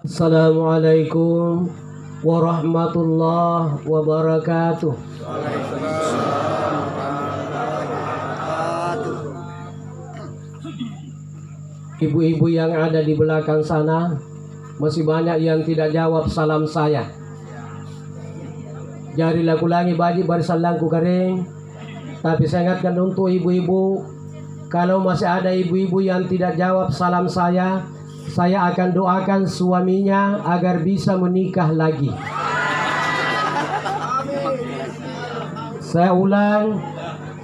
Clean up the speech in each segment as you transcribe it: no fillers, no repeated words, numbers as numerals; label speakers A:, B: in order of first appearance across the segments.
A: Assalamualaikum warahmatullahi wabarakatuh. Ibu-ibu yang ada di belakang sana, masih banyak yang tidak jawab salam saya. Jari laku langi baji barisan langku kering. Tapi saya ingatkan untuk ibu-ibu, kalau masih ada ibu-ibu yang tidak jawab salam saya akan doakan suaminya agar bisa menikah lagi. Saya ulang.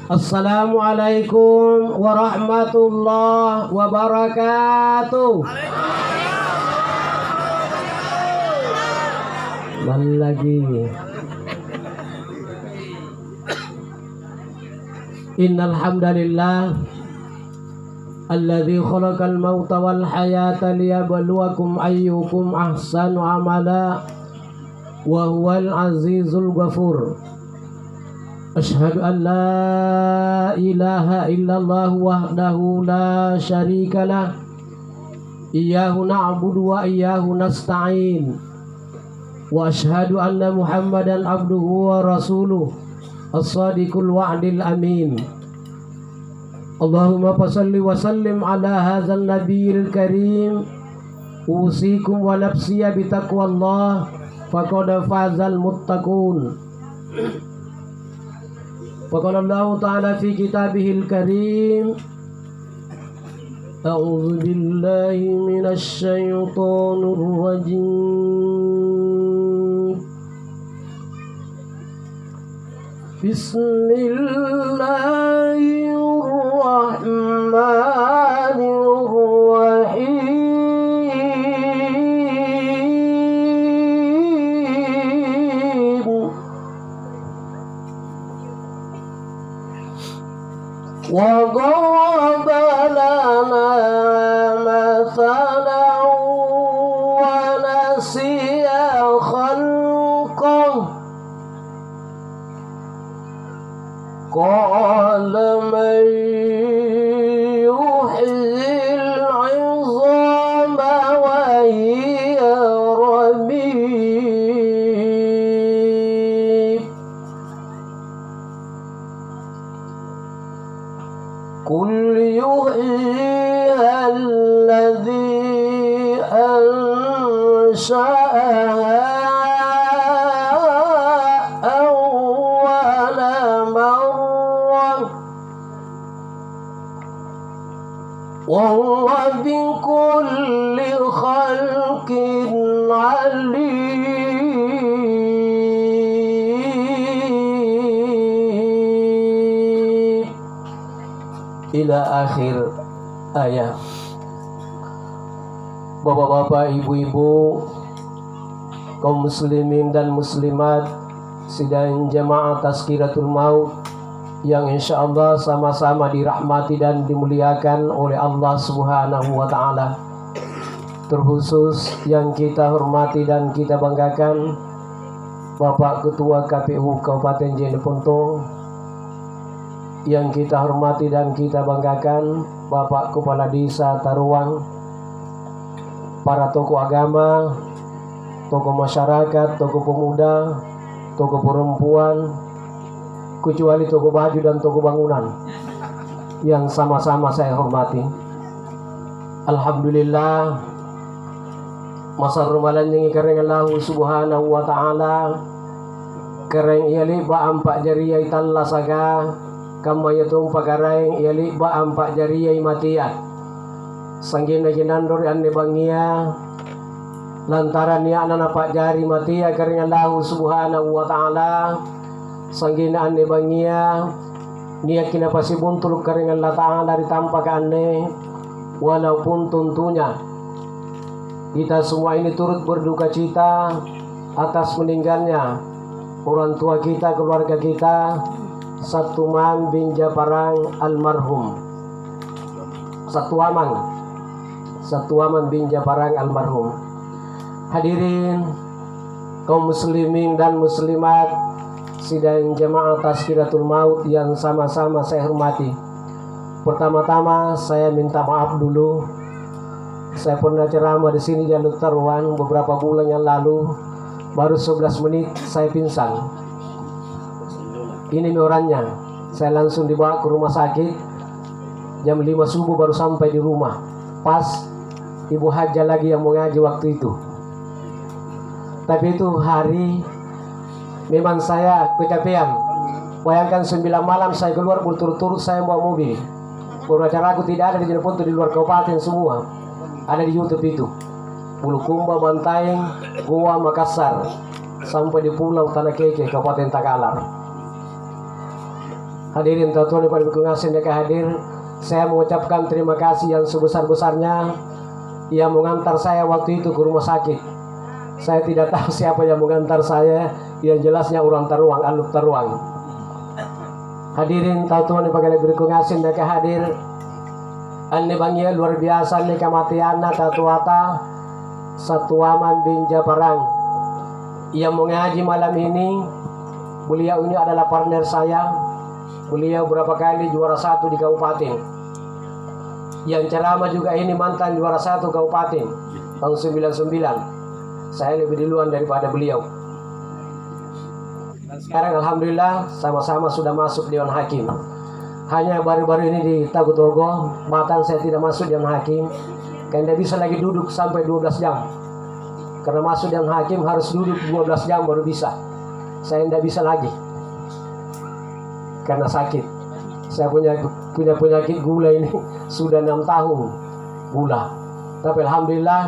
A: Assalamualaikum warahmatullahi wabarakatuh. Mal lagi. Innal hamdalillah alladzi khalaqal mauta wal hayata liyabluwakum ayyukum ahsanu amala wa huwal azizul ghafur. Asyhadu an la ilaha illallah wahdahu la syarikalah. Iyyahu na'budu wa iyyahu nasta'in. Wa asyhadu anna Muhammadan abduhu wa rasuluh as-sadiqul wa'dil amin. Allahumma salli wa sallim ala hadzal nabiyil karim. Usikum wa nafsiya bi taqwallah faqad fazal muttaqun. Faqala Allah ta'ala fi kitabihil karim. A'udzu billahi minasy syaithanir rajim. Bismillahirrahmanirrahim. Wa daraba lana mathalan wa nasiya khalqahu. قال من يحيي العظام وهي رميم قل يحييها الذي أنشأها وهو بكل خلق عليم. Ila akhir ayat. Bapak-bapak, ibu-ibu, kaum muslimin dan muslimat sidang jamaah Tazkiratul Maut yang insya Allah sama-sama dirahmati dan dimuliakan oleh Allah Subhanahu wa Ta'ala. Terkhusus yang kita hormati dan kita banggakan Bapak Ketua KPU Kabupaten Jeneponto, yang kita hormati dan kita banggakan Bapak Kepala Desa Taruang, para tokoh agama, tokoh masyarakat, tokoh pemuda, tokoh perempuan, kecuali toko baju dan toko bangunan yang sama-sama saya hormati. Alhamdulillah, masa ramalan yang ikareng Allah Subhanahu wa Ta'ala kereng iali ba ampak jariyai talla saga kamaya tung pakareng iali ba ampak jariyai matiat sanggina jinandor anne bangia lantaran ya anak pak jari matia kereng Allah Subhanahu wa Ta'ala sanggina anne bangia niat kina pasi buntul kering Allah Ta'ala ditampak anne. Walaupun tentunya kita semua ini turut berduka cita atas meninggalnya orang tua kita, keluarga kita, Satuman bin Japarang almarhum, Satuaman bin Japarang almarhum. Hadirin kaum muslimin dan muslimat sidang jamaah Tazkiratul Maut yang sama-sama saya hormati. Pertama-tama saya minta maaf dulu Saya pernah ceramah di sini di Aluk Taruan beberapa bulan yang lalu. Baru 11 menit saya pingsan. Ini orangnya. Saya langsung dibawa ke rumah sakit. Jam 5 subuh baru sampai di rumah. Pas Ibu Haja lagi yang mengaji waktu itu. Tapi itu hari memang saya kecapean. Bayangkan 9 malam saya keluar berturut-turut saya bawa mobil. Acara aku tidak ada di Jeneponto di luar kabupaten semua. Ada di YouTube itu. Bulukumba, Bantaeng, Goa, Makassar, sampai di Pulau Tanah Keke, Kabupaten Takalar. Hadirin tuan-tuan yang pada mereka hadir, saya mengucapkan terima kasih yang sebesar-besarnya yang mengantar saya waktu itu ke rumah sakit. Saya tidak tahu siapa yang mengantar saya, yang jelasnya orang Taruang, Aluk Taruang. Hadirin tuan-tuan yang pada mereka hadir, ane bangia luar biasa ane kamatiana tatuata Satuaman bin Jabarang yang mengaji malam ini. Beliau ini adalah partner saya. Beliau berapa kali juara 1 di kabupaten. Yang ceramah juga ini mantan juara 1 kabupaten tahun 99. Saya lebih duluan daripada beliau. Sekarang alhamdulillah sama-sama sudah masuk Dewan Hakim. Hanya baru-baru ini di Tagutogo, bahkan saya tidak masuk Dewan Hakim. Karena tidak bisa lagi duduk sampai 12 jam. Karena masuk Dewan Hakim harus duduk 12 jam baru bisa. Saya tidak bisa lagi. Karena sakit. Saya punya penyakit gula ini sudah 6 tahun gula. Tapi alhamdulillah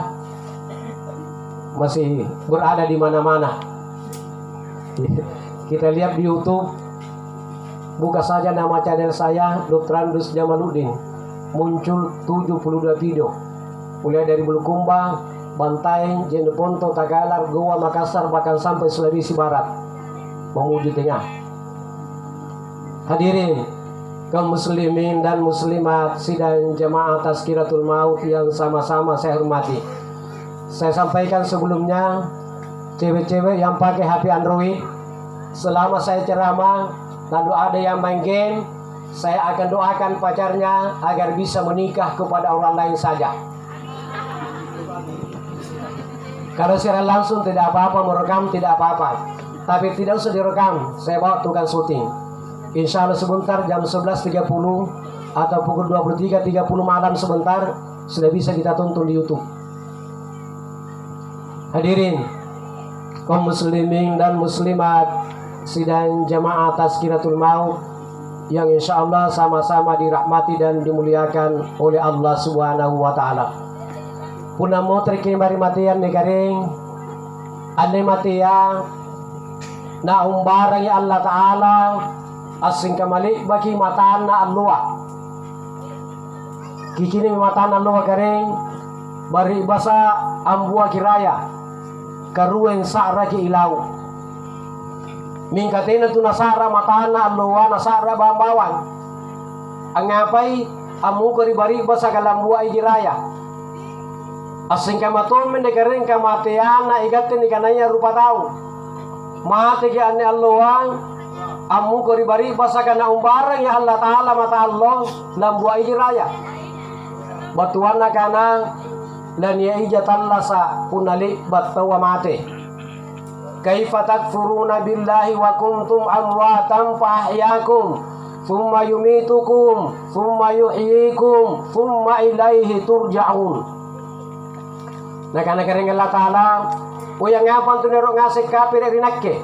A: masih berada di mana-mana. Kita lihat di YouTube, buka saja nama channel saya, Dr. Andus Jamaluddin, muncul 72 video, mulai dari Bulukumba, Bantaeng, Jeneponto, Takalar, Goa, Makassar, bahkan sampai Sulawesi Barat, menuju tengah. Hadirin kaum muslimin dan muslimat sidang jamaah Tazkiratul Maut yang sama-sama saya hormati. Saya sampaikan sebelumnya, cewek-cewek yang pakai HP Android, selama saya ceramah lalu ada yang main game, saya akan doakan pacarnya agar bisa menikah kepada orang lain saja. Kalau secara langsung tidak apa-apa, merekam tidak apa-apa, tapi tidak usah direkam. Saya bawa tukang syuting. Insya Allah sebentar jam 11.30 atau pukul 23.30 malam sebentar sudah bisa kita tonton di YouTube. Hadirin kaum muslimin dan muslimat sidang jamaah Tazkiratul Maut yang insya Allah sama-sama dirahmati dan dimuliakan oleh Allah Subhanahu wa Ta'ala. Punah mau terikin bari matian negaring ane matia na umbarang ya Allah Ta'ala asing kamali bagi mataan na Allah. Kikini mataan Allah garing bari basa ambua kiraya karueng sa'ra ki ilaw. Mingkatina tu nasara matana Allah nasara bambawan. Ang ngapay amu karibari basa kalambua igiraya. Asing kamaton mendekaring kamatiana igatin ikananya rupa tau. Mati ki ane Allah amu karibari basa kana umbarang ya Allah Ta'ala mata Allah lambua igiraya. Batuana kana lan ya ijatan lasa punali batawa mati. Kaifa takfuruna billahi wa kuntum amwatan fa ahyakum thumma yumitukum thumma yuhyikum thumma ilaihi turja'un. Nakana kering Allah Ta'ala uyang ngapan tu nero ngasih kapir rinakke.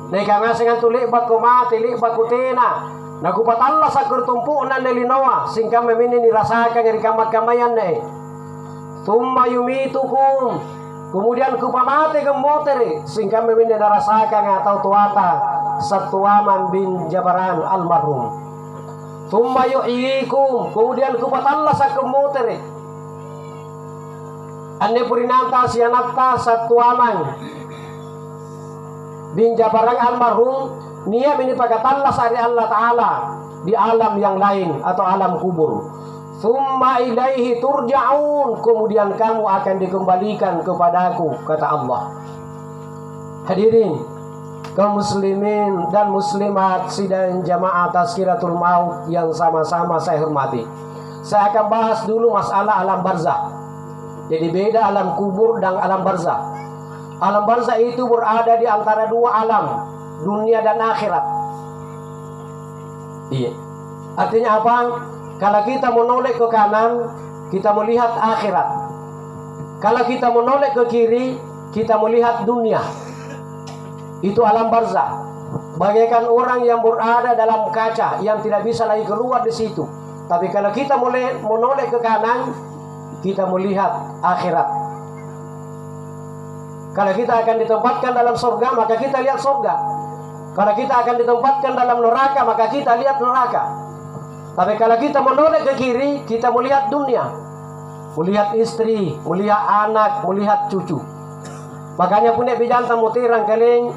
A: Neka ngasih ngantulik bak kumati lik bak kutena. Nakupat Allah sa kurtumpunan nelinoa singkam memini nirasakan dari kamat-kamayan ne. Thumma yumitukum. Kemudian kupamate kemoteri singkam memini narasakan atau tuata Satuaman bin Jabaran almarhum. Thumma yuhyikum. Kemudian kupatalla sa kemoteri. Ane purinanta sianata Satuaman bin Jabaran almarhum. Nia mini pagkatalla sa Allah Ta'ala di alam yang lain atau alam kubur. Thumma ilaihi turja'un. Kemudian kamu akan dikembalikan kepadaku, kata Allah. Hadirin kaum muslimin dan muslimat sidang jamaah Tazkiratul Maut yang sama-sama saya hormati. Saya akan bahas dulu masalah alam barzakh. Jadi beda alam kubur dan alam barzah. Alam barzah itu berada di antara dua alam, dunia dan akhirat. Iya. Artinya apa? Kalau kita menoleh ke kanan, kita melihat akhirat. Kalau kita menoleh ke kiri, kita melihat dunia. Itu alam barzah. Bagaikan orang yang berada dalam kaca yang tidak bisa lagi keluar di situ. Tapi kalau kita menoleh ke kanan, kita melihat akhirat. Kalau kita akan ditempatkan dalam surga, maka kita lihat surga. Kalau kita akan ditempatkan dalam neraka, maka kita lihat neraka. Tapi kalau kita menoleh ke kiri, kita melihat dunia, melihat istri, melihat anak, melihat cucu. Makanya punya bijanta mutirang keling,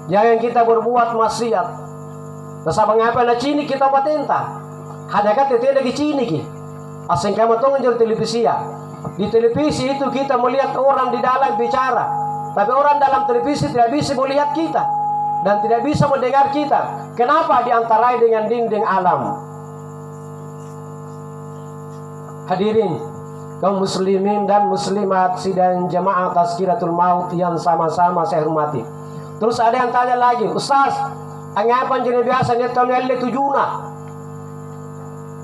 A: jangan kita berbuat maksiat. Nasa mengapa na cini kita patenta? Hanya kata tidak lagi cini ki. Asing kamu tuh ngejar televisi ya. Di televisi itu kita melihat orang di dalam bicara, tapi orang dalam televisi tidak bisa melihat kita dan tidak bisa mendengar kita. Kenapa? Diantarai dengan dinding alam. Hadirin kaum muslimin dan muslimat sidang jamaah Tazkiratul Maut yang sama-sama saya hormati. Terus ada yang tanya lagi, Ustaz, anggapan jenis biasa ni tahun yang tujuna.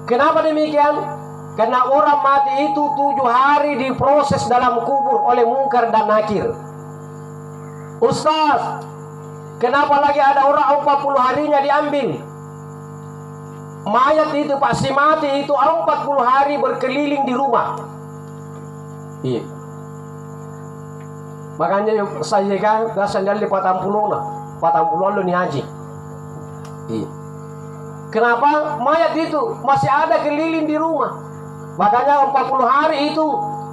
A: Kenapa demikian? Karena orang mati itu 7 hari diproses dalam kubur oleh mungkar dan nakir. Ustaz, kenapa lagi ada orang 40 harinya diambil? Mayat itu pasti mati itu 40 hari berkeliling di rumah. Iya. Makanya saya kan sandal di 40 lo ni haji. Iya. Kenapa? Mayat itu masih ada keliling di rumah. Makanya 40 hari itu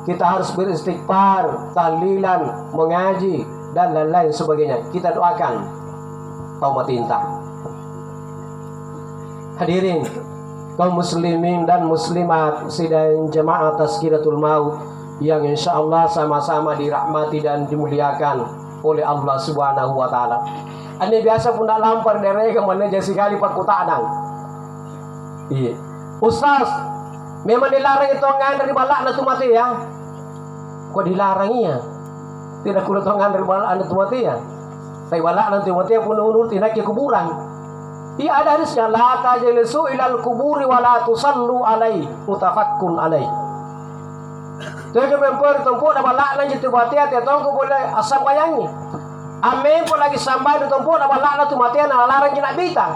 A: kita harus beristighfar, tahlilan, mengaji dan lain-lain sebagainya. Kita doakan taubat tinta. Hadirin kaum muslimin dan muslimat sidang jemaah Tazkiratul Maut yang insyaallah sama-sama dirahmati dan dimuliakan oleh Allah Subhanahu wa taala. Ane biasa pun nak lampar dari ke mana jadi sekali pat kutanang. Iya. Ustaz, memang dilarang itu ngan dari balak na tu mati ya. Kok dilarang ya? Tidak kudu ngan dari balak na tu mati ya. Tapi balak na tu mati pun unur tidak ke kuburan. Iya ada hadisnya, la tajlisu ilal kuburi wa la tusallu alai mutafakkun alai. Jadi memper tempo na balak na jitu mati ate tong ko boleh asam bayangi. Ame po lagi sampai di tempo na balak na tu mati na larang kina bita.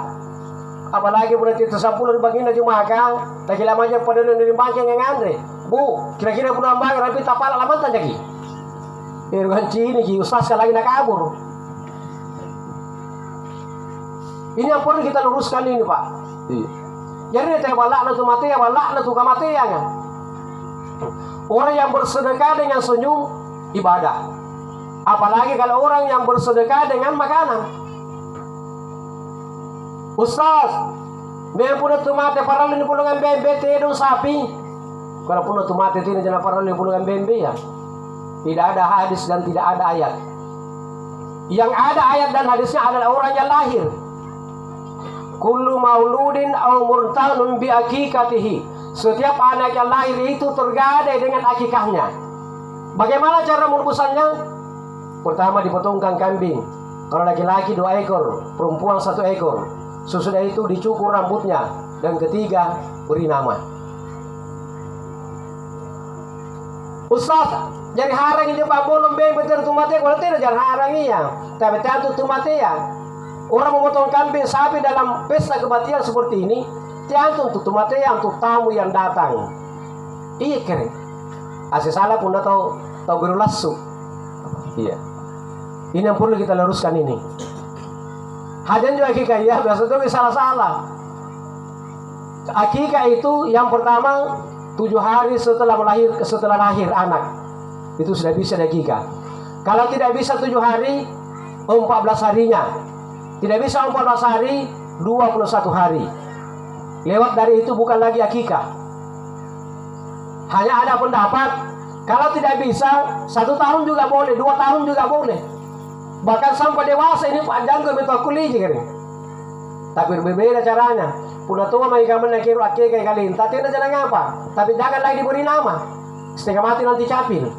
A: Apalagi pun itu 10 dibagi na jumaka, tak lama aja pada ni bangkeng yang andre. Bu, kira-kira pun ambang rapi tapal laman tan jaki. Irgan cini ki ustaz lagi nak kabur. Ini yang perlu kita luruskan ini Pak. Iya. Jadi teh balak na tu mati ya balak na tu kamatian. Orang yang bersedekah dengan senyum ibadah. Apalagi kalau orang yang bersedekah dengan makanan. Ustaz, memang punya tu mati parang ni pulungan bembe tedong sapi. Kalau punya tu mati tini jangan parang ni pulungan bembe ya. Tidak ada hadis dan tidak ada ayat. Yang ada ayat dan hadisnya adalah orang yang lahir. Kullu mauludin aw murtanun bi akikatihi. Setiap anak yang lahir itu tergadai dengan akikahnya. Bagaimana cara merubusannya? Pertama dipotongkan kambing. Kalau laki-laki 2 ekor, perempuan 1 ekor. Sesudah itu dicukur rambutnya. Dan ketiga beri nama. Ustaz, jadi harang ini Pak bolong beng betul tumate kalau tidak jangan haranginya. Tapi tentu tumate ya. Orang memotong kambing sapi dalam pesta kematian seperti ini, tiang untuk mati yang untuk tamu yang datang. Iya keren. Asal salah pun tahu berulasu. Iya. Ini yang perlu kita luruskan ini. Hajan juga akikah ya, biasa itu salah-salah. Akikah itu yang pertama 7 hari setelah lahir anak. Itu sudah bisa akikah. Kalau tidak bisa 7 hari, 14 harinya. Tidak bisa 14 hari, 21 hari. Lewat dari itu bukan lagi akikah. Hanya ada pendapat, kalau tidak bisa, 1 tahun juga boleh, 2 tahun juga boleh. Bahkan sampai dewasa ini panjang ke betul kulit. Tapi berbeda caranya. Punya tua mereka menakiru akikah kali ini. Tapi jangan apa. Tapi jangan lagi diberi nama. setengah mati nanti capil.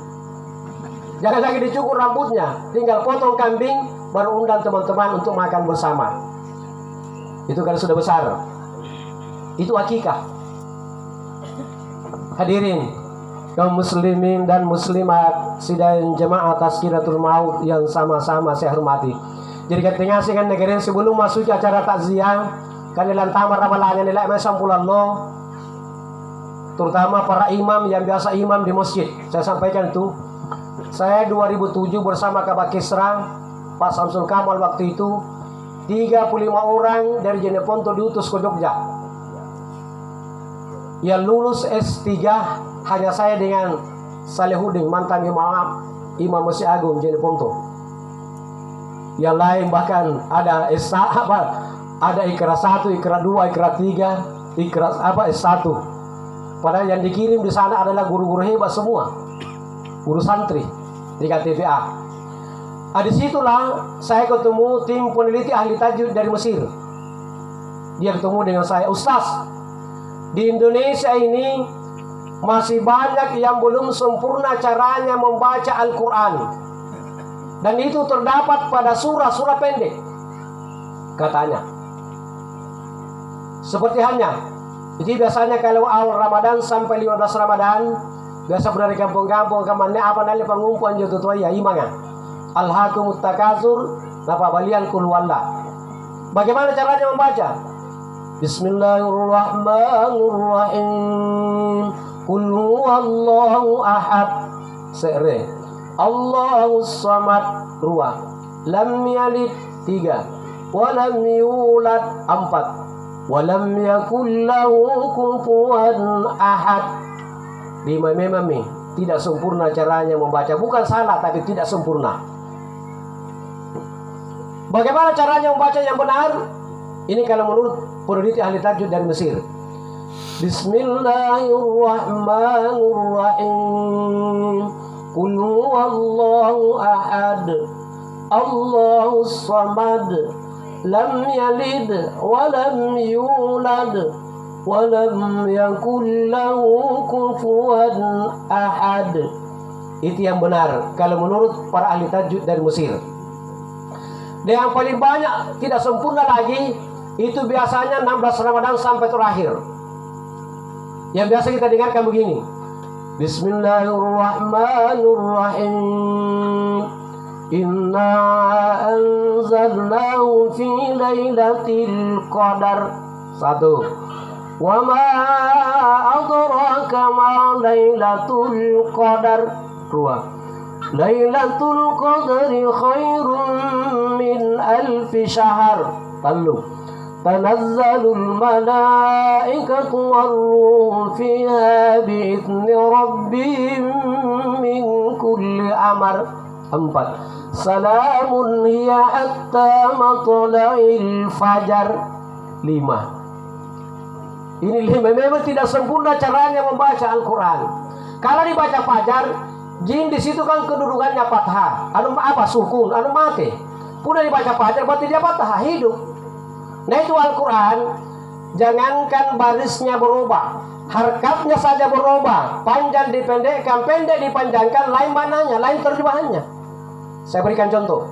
A: Jangan lagi dicukur rambutnya, tinggal potong kambing, baru undang teman-teman untuk makan bersama. Itu kalau sudah besar. Itu akikah. Hadirin kaum muslimin dan muslimat sidang jemaah Tazkiratul Maut yang sama-sama saya hormati. Jadi ketika dengan negeri sebelum masuk ke acara takziah, kanilang tamar ramalannya nilai masampulan lo, terutama para imam yang biasa imam di masjid. Saya sampaikan itu. Saya 2007 bersama Kabak Kisra, Pak Samsul Kamal waktu itu, 35 orang dari Jeneponto diutus ke Jogja. Yang lulus S3 hanya saya dengan Salehudin, mantan Imam Masjid Agung Jeneponto. Yang lain bahkan ada ada Ikra 1, Ikra 2, Ikra 3, Ikra S1. Padahal yang dikirim di sana adalah guru-guru hebat semua, guru santri di KTVA. Disitulah saya ketemu tim peneliti ahli tajwid dari Mesir. Dia ketemu dengan saya, Ustaz, di Indonesia ini masih banyak yang belum sempurna caranya membaca Al-Quran, dan itu terdapat pada surah-surah pendek, katanya. Seperti hanya jadi biasanya kalau awal Ramadan sampai 15 Ramadan, biasa dari kampung-kampung kemana apa nali pengumpulan jodoh tua ya imangan alhaqumut takasur napa balian kul walla. Bagaimana caranya membaca? Bismillahirrahmanirrahim. Qul huwallahu ahad. Sere. Allahus samad. 2. Lam yalid. 3. Wa lam yulad. 4. Wa lam yakul lahu kufuwan ahad. 5. Memang tidak sempurna caranya membaca. Bukan salah, tapi tidak sempurna. Bagaimana caranya membaca yang benar? Ini kalau menurut peneliti ahli tajwid dari Mesir. Bismillahirrahmanirrahim. Qul huwallahu ahad. Allahus samad. Lam yalid wa lam yulad wa lam yakul lahu kufuwan ahad. Itu yang benar kalau menurut para ahli tajwid dari Mesir. Dan yang paling banyak tidak sempurna lagi itu biasanya 16 Ramadan sampai terakhir. Yang biasa kita dengarkan begini. Bismillahirrahmanirrahim. Inna anzalnahu fi lailatul qadar. 1. Wa ma adraka ma lailatul qadar. 2. Lailatul qadri khairun min alfi syahr. 3. Tanazzalul malaikatu warruhu fiha bi'izni rabbihim min kulli amr. 4. Salamun hiya hatta matla'il fajar. 5. Ini 5 memang tidak sempurna caranya membaca Al-Quran. Kalau dibaca fajar, jim di situ kan kedudukannya fathah, anu apa sukun, anu mati. Punya dibaca fajar berarti dia fathah hidup. Nah itu Al-Quran, jangankan barisnya berubah, harkatnya saja berubah, panjang dipendekkan, pendek dipanjangkan, lain mananya, lain terjemahannya. Saya berikan contoh.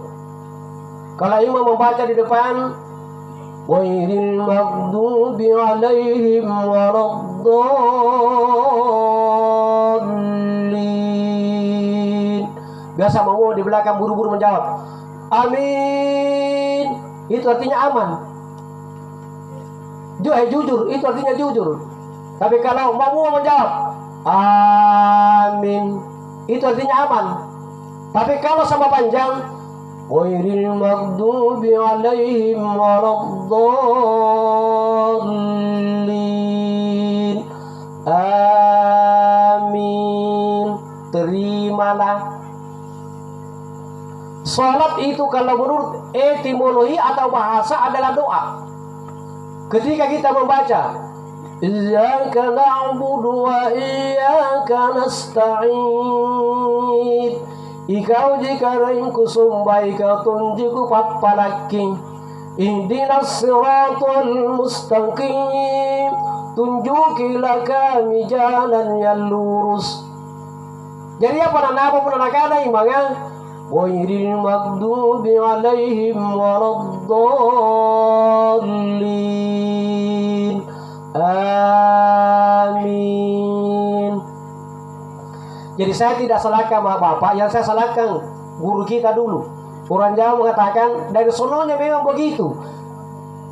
A: Kalau imam membaca di depan, ghairil maghdubi alaihim waladdallin. Biasa mau di belakang buru-buru menjawab amin, itu artinya aman. Jujur, itu artinya jujur. Tapi kalau mau menjawab amin, itu artinya aman. Tapi kalau sama panjang, ghairil maghdubi alaihim waladdallin, amin, terimalah. Salat itu kalau menurut etimologi atau bahasa adalah doa. Ketika kita membaca Iyyaka na'budu wa iyyaka nasta'in, ikau jika ringku sumbai kau tunjuku papalaki, ihdinas siratal mustaqim, tunjukilah kami jalan yang lurus. Jadi apa napa pun nakana imanga ghairil maghdubi alaihim waladdallin. Amin. Jadi saya tidak salahkan Bapak, yang saya salahkan guru kita dulu. Orang Jawa mengatakan dari sononya memang begitu.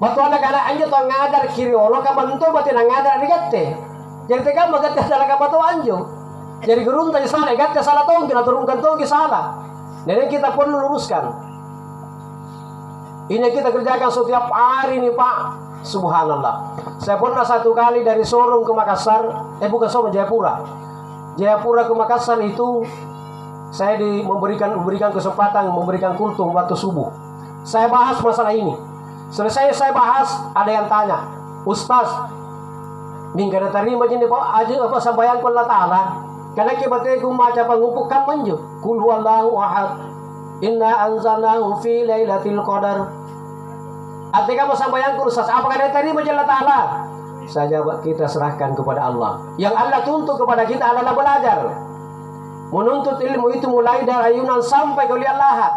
A: Batu anak-anak anjo tuh ngadar kiri olo kabantu batu ngadar rigate. Jadi tega magate salah kabatu anjo. Jadi gerun tadi salah, gat salah tongki, turunkan tongki salah. Jadi kita perlu luruskan. Ini kita kerjakan setiap hari nih Pak. Subhanallah. Saya pernah satu kali dari Sorong ke Makassar, bukan Sorong, Jayapura. Jayapura ke Makassar itu saya memberikan kesempatan, memberikan kultum waktu subuh. Saya bahas masalah ini. Selesai saya bahas, ada yang tanya, Ustaz, minggu terima jadi Pak aja apa sambayan Allah Taala. Karena kita maca pangupuk manju. Qul huwallahu ahad. Inna anzalnahu fi lailatul qadar. Artinya kamu sampaikan kursus apakah dia terima Allah Ta'ala? Saya jawab kita serahkan kepada Allah. Yang Allah tuntut kepada kita adalah belajar. Menuntut ilmu itu mulai dari ayunan sampai ke liang lahat.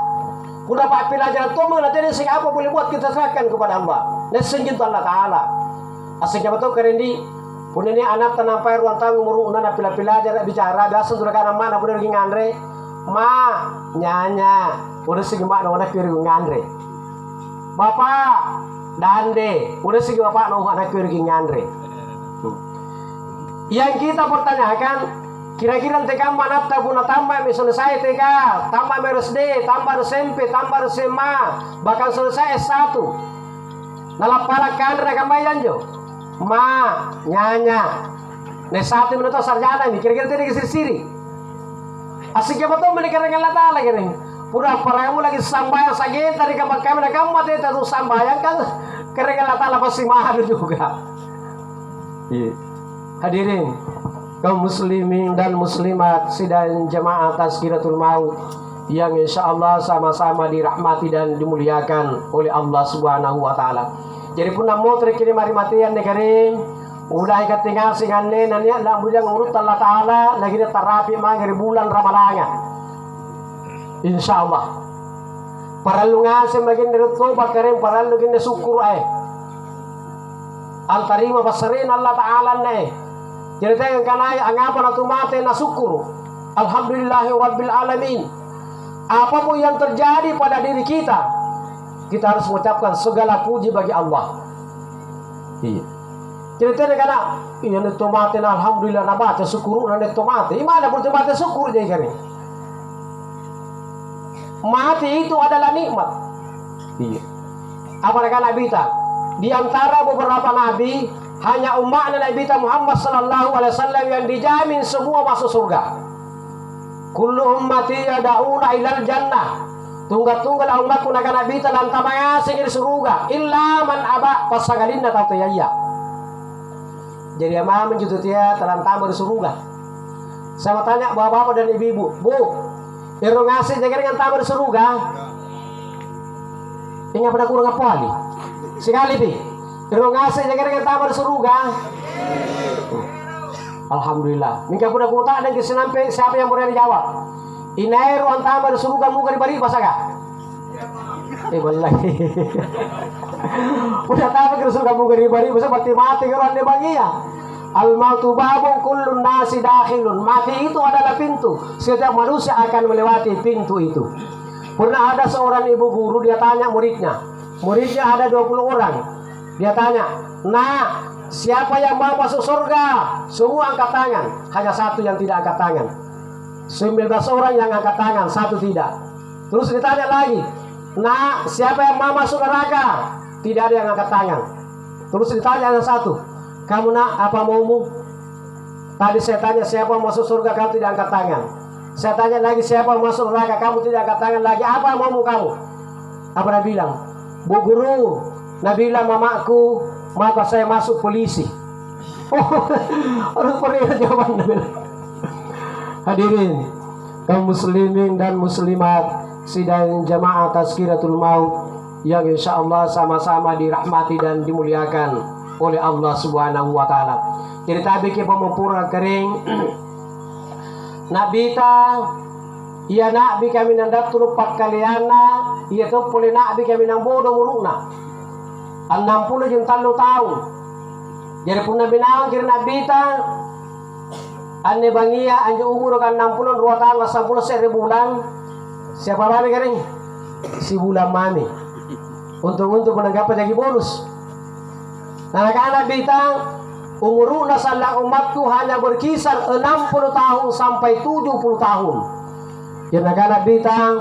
A: Udah Pak pelajaran itu nanti sing apa boleh buat kita serahkan kepada Allah. Nesenjin Allah Ta'ala. Asiknya betul keren di pun ini anak tanampai ruang tamu muruna na pila-pila bicara biasa sudah kana mana pun lagi ngandre ma nyanya udah segi mak na kiri ngandre bapak dande udah segi bapak na anak kiri ngandre. Yang kita pertanyakan kira-kira TK mana tabuna tambah misalnya saya TK tambah SD tambah SMP tambah SMA bahkan selesai S1 nalapala kandre kambayan jo ma nyanya nesati menurut sarjana ini kira-kira tadi kesiri asiknya betul menikah dengan Allah Ta'ala gini pura paramu lagi sambayang sakit tadi kamu mati itu sambayang kan kira Allah Ta'ala pasti mahal juga. Hadirin kaum muslimin dan muslimat sidang jamaah Tazkiratul Maut yang insya Allah sama-sama dirahmati dan dimuliakan oleh Allah Subhanahu wa Ta'ala. Jadi pun namo terkini mari matian deh karim udah ikat tinggal singanne nanya lah bujang urut Allah Ta'ala lagi dia terapi mangari bulan Ramadanya insya Allah paralu ngasih bagian dari tobat karim paralu gini syukur antarima basarin Allah Ta'ala nih jadi tengah kanai anggapan atau mati na syukur alhamdulillahi rabbil alamin apapun yang terjadi pada diri kita harus mengucapkan segala puji bagi Allah. Iya. Ceritanya karena iya itu mati alhamdulillah na baca syukur na itu mati. Gimana pun mati syukur jadi kali. Mati itu adalah nikmat. Iya. Apalagi Nabi kita di antara beberapa nabi hanya umatnya Nabi kita Muhammad sallallahu alaihi wasallam yang dijamin semua masuk surga. Kullu ummati yad'una ilal jannah. Tunggal-tunggal umatku naga nabi talan tamaya singir suruga illa man aba pasangalina tatu yaya. Jadi ama menjutut ya talan tambah di suruga. Saya mau tanya bapak-bapak dan ibu-ibu, Bu, irung ngasih jaga dengan tambah di suruga. Ingat pada kurang apa ali? Sekali pi. Irung ngasih jaga dengan tambah di suruga. Alhamdulillah. Minggu pada kurang dan kesenampe siapa yang boleh dijawab? Inai ruang tambah surga muka dibari pasaga. Wallahi. Udah tahu ke surga muka dibari masa mati orang di bagia. Al mautu babun kullun nasi dakhilun. Mati itu adalah pintu. Setiap manusia akan melewati pintu itu. Pernah ada seorang ibu guru dia tanya muridnya. Muridnya ada 20 orang. Dia tanya, "Nah, siapa yang mau masuk surga?" Semua angkat tangan. Hanya satu yang tidak angkat tangan. 19 orang yang angkat tangan, satu tidak. Terus ditanya lagi, nah siapa yang mau masuk neraka? Tidak ada yang angkat tangan. Terus ditanya yang satu, kamu nak apa maumu? Tadi saya tanya siapa yang masuk surga, kamu tidak angkat tangan. Saya tanya lagi siapa yang masuk neraka, kamu tidak angkat tangan lagi. Apa maumu kamu? Apa dia bilang? Bu guru, dia bilang mamaku, maka saya masuk polisi. Harus perlu jawaban. Hadirin kaum muslimin dan muslimat sidang jamaah Tazkiratul Maut yang insya Allah sama-sama dirahmati dan dimuliakan oleh Allah Subhanahu wa Ta'ala. Jadi tabi kita mempura kering Nabita iya nabi kami nang datulog pagkaliana iya to puli nabi kami nang bodo muruna 60 yung 3 tahun. Jadi pun nabi naang kira nabita ane bangia anjo umur kan 62 tahun 10 bulan. Siapa mami kering? Si bulan mami. Untung-untung menanggapan lagi bonus. Nah anak bintang umuruna salah umatku hanya berkisar 60 tahun sampai 70 tahun. Yang anak bintang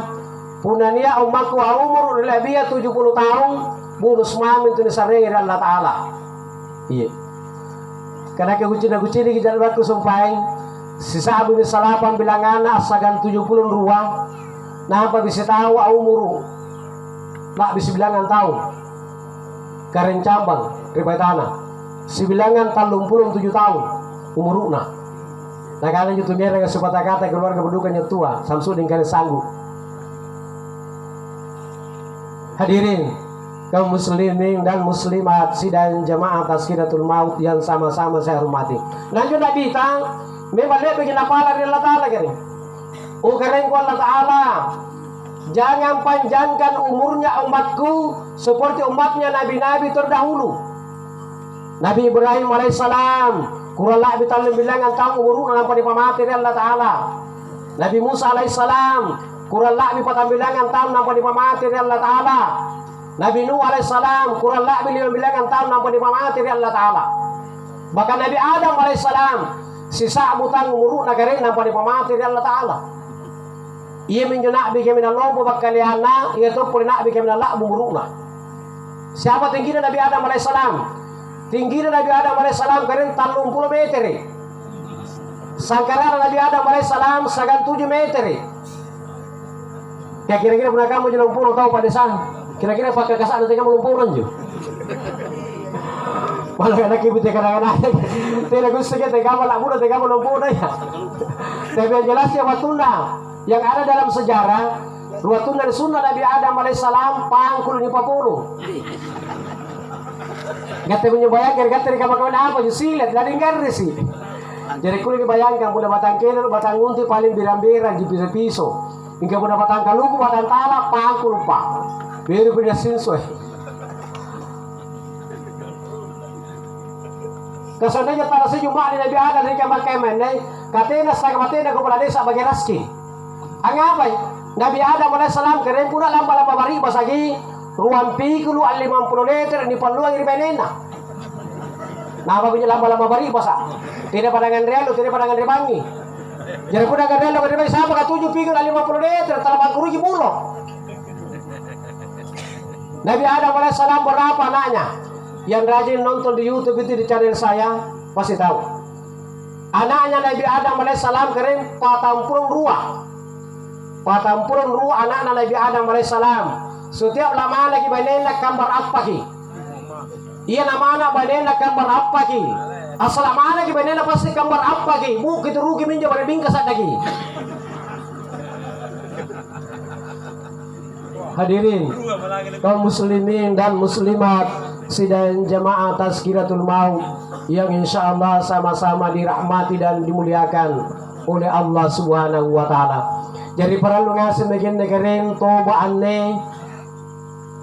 A: punania umatku umur lebih 70 tahun bonus mami itu disareng Allah Ta'ala. Iya. Karena kegucin di jalan waktu sumpahin sisa abu misalapan bilang anak asagan 70 ruang. Nah apa bisa tahu umur nak bisa bilangan tahun karen cabang ribai tanah si bilangan 37 tahun umuruna. Nah kalian itu biar dengan sepatah kata keluarga berdukannya tua Samsudin kalian sanggup. Hadirin kaum muslimin dan muslimat sidang jamaah Tazkiratul Maut yang sama-sama saya hormati. Lanjut Nabi tang memang dia bikin apa dari Allah Ta'ala kering. Keren ku Allah Ta'ala jangan panjangkan umurnya umatku seperti umatnya nabi-nabi terdahulu. Nabi Ibrahim alaihissalam kurang lebih bilangan tahun umurnya nampak dipamati dari Allah Ta'ala. Nabi Musa alaihissalam kurang lebih bilangan tahun nampak dipamati dari Allah Ta'ala. Nabi Nuh alaihissalam kurang lebih bilangan tahun nampak dipamati dari Allah Ta'ala. Bahkan Nabi Adam alaihissalam sisa butang umurnya kering nampak dipamati dari Allah Ta'ala. Ia menjunak bikin minallah bakaliana ia tu pun nak bikin minallah bumuruna. Siapa tinggi Nabi Adam alaihissalam? Tinggi Nabi Adam alaihissalam keren 30 meter. Sangkaran Nabi Adam alaihissalam sagan 7 meter. Ya kira-kira pernah kamu jalan pulau tahu pada sana? Kira-kira pakai kasar nanti kamu lumpuran juga. Malah anak ibu kadang-kadang tidak gusto kita kamu lah muda kamu lumpuran ya. Tapi yang jelas ya watunda yang ada dalam sejarah ruatun dari sunnah Nabi Adam alaihissalam pangkul 50. Gak menyebayangkan gak kawan apa silet dari ngerti sih. Jadi kulit dibayangkan mudah batang kiri batang ngunti paling birang-birang di piso-piso. Hingga mudah batang kaluku batang talak pangkul pak. Biru punya sinsoy. Kesannya para sejumlah di Nabi Adam dari kamar kemen katena setengah matena kepada desa bagi raski. Ang apa? Nabi Adam alaihissalam keren pula lamba-lamba bari basagi ruang pikulu 50 liter di paluang iri benena. Nah apa punya lamba-lamba bari basa? Tidak padangan realo, tidak padangan rebangi. Jadi pun akan realo kadang sama ka 7 pikul 50 liter talagang kurugi bulok. Nabi Adam alaihissalam berapa anaknya? Yang rajin nonton di YouTube itu di channel saya pasti tahu. Anaknya Nabi Adam alaihissalam keren 42. Patampurun ru anak Nabi Adam alaihissalam. Setiap lama lagi banena gambar apa ki? Iya nama anak banena gambar apa ki? Asal lama lagi banena pasti gambar apa ki? Bu kita rugi minja pada bingkas lagi. Hadirin kaum muslimin dan muslimat sidang jamaah Tazkiratul Maut yang insya Allah sama-sama dirahmati dan dimuliakan oleh Allah Subhanahu wa Ta'ala. Jadi para lu ngasih bikin negerin toba aneh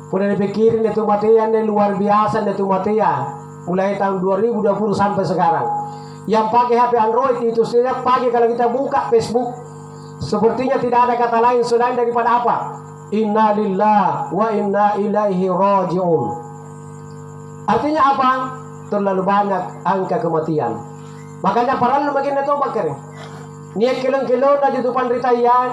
A: udah dipikirin itu matian luar biasa itu matian mulai tahun 2020 sampai sekarang. Yang pakai HP Android itu setiap pagi kalau kita buka Facebook sepertinya tidak ada kata lain selain daripada apa? Inna lillahi wa inna ilaihi raji'un. Artinya apa? Terlalu banyak angka kematian. Makanya para lu makin toba kering. Niat kilong-kilong na dito panritayan,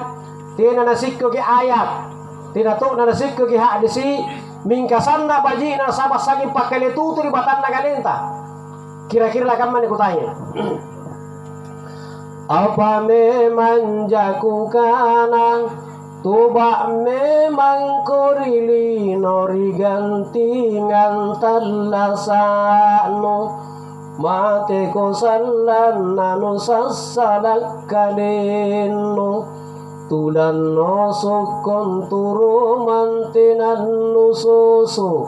A: tina nasik ko ki ayat, tina to na nasik ko ki hadisi, mingkasan na baji na sabas saging pakalituto di batan na galenta. Kira-kira lah kaman ko tanya. Apa memang jaku kana, tuba memang korili nori gantingan talasano. Mate ko salan nano sasalak kaleno tulan no sokon turu mantinan nususu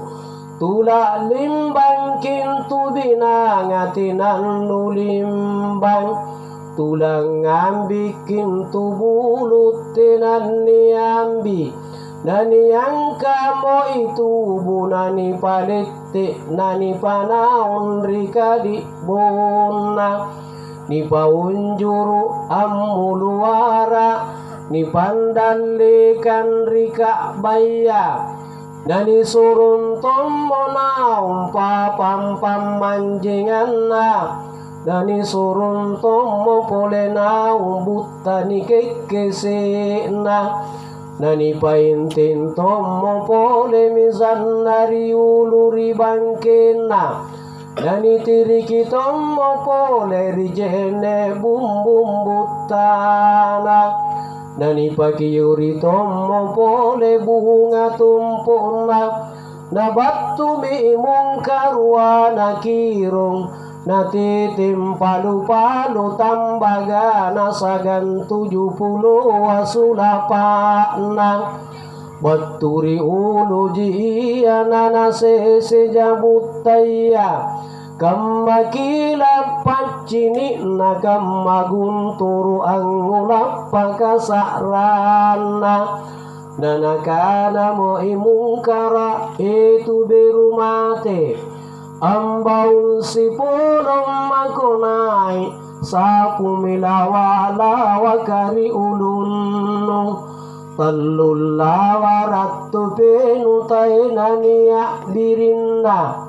A: tula limbang kintu binangatinan nulimbang tulang ambikin tubulut nani ambi nani yang kamu itu bu nani palette nani panaon rika di bona ni paunjuru amuluara ni pandalikan rika baya nani surun tomona umpa pam manjingan na nani surun tomo polena umbutta ni kekese na nani paintin tomo pole mizan nari uluri bangkena nani tiriki tomo pole rijene bumbum butana nani pakiyuri tomo pole bunga tumpuna na batu mi mungkarwana kirong na titim palu-palu tambaga na sagan 70 wasulapa na baturi ulu jiya na nasese jabutaya kammakila pacini na kammagunturu ang ulap pagkasarana nanakana mo imungkara itu berumate ambaun si pulong makunay sa pumilawala wakari ulunno talulawa ratu penutay naniya dirinna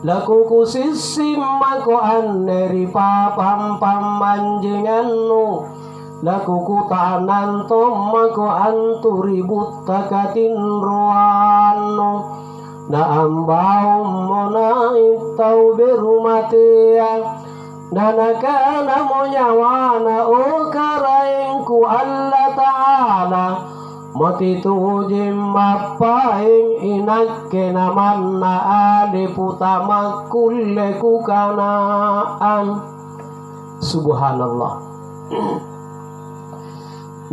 A: laku kusisim ako aneri papampamanjinganno laku kutanan tom ako anturibut takatinruano na ambaw mo na itaw berumatea na nakana mo nyawana o karaing ku Allah Ta'ala matitujim mapaing inakke naman na aliputa magkulle ku kanaan. Subhanallah.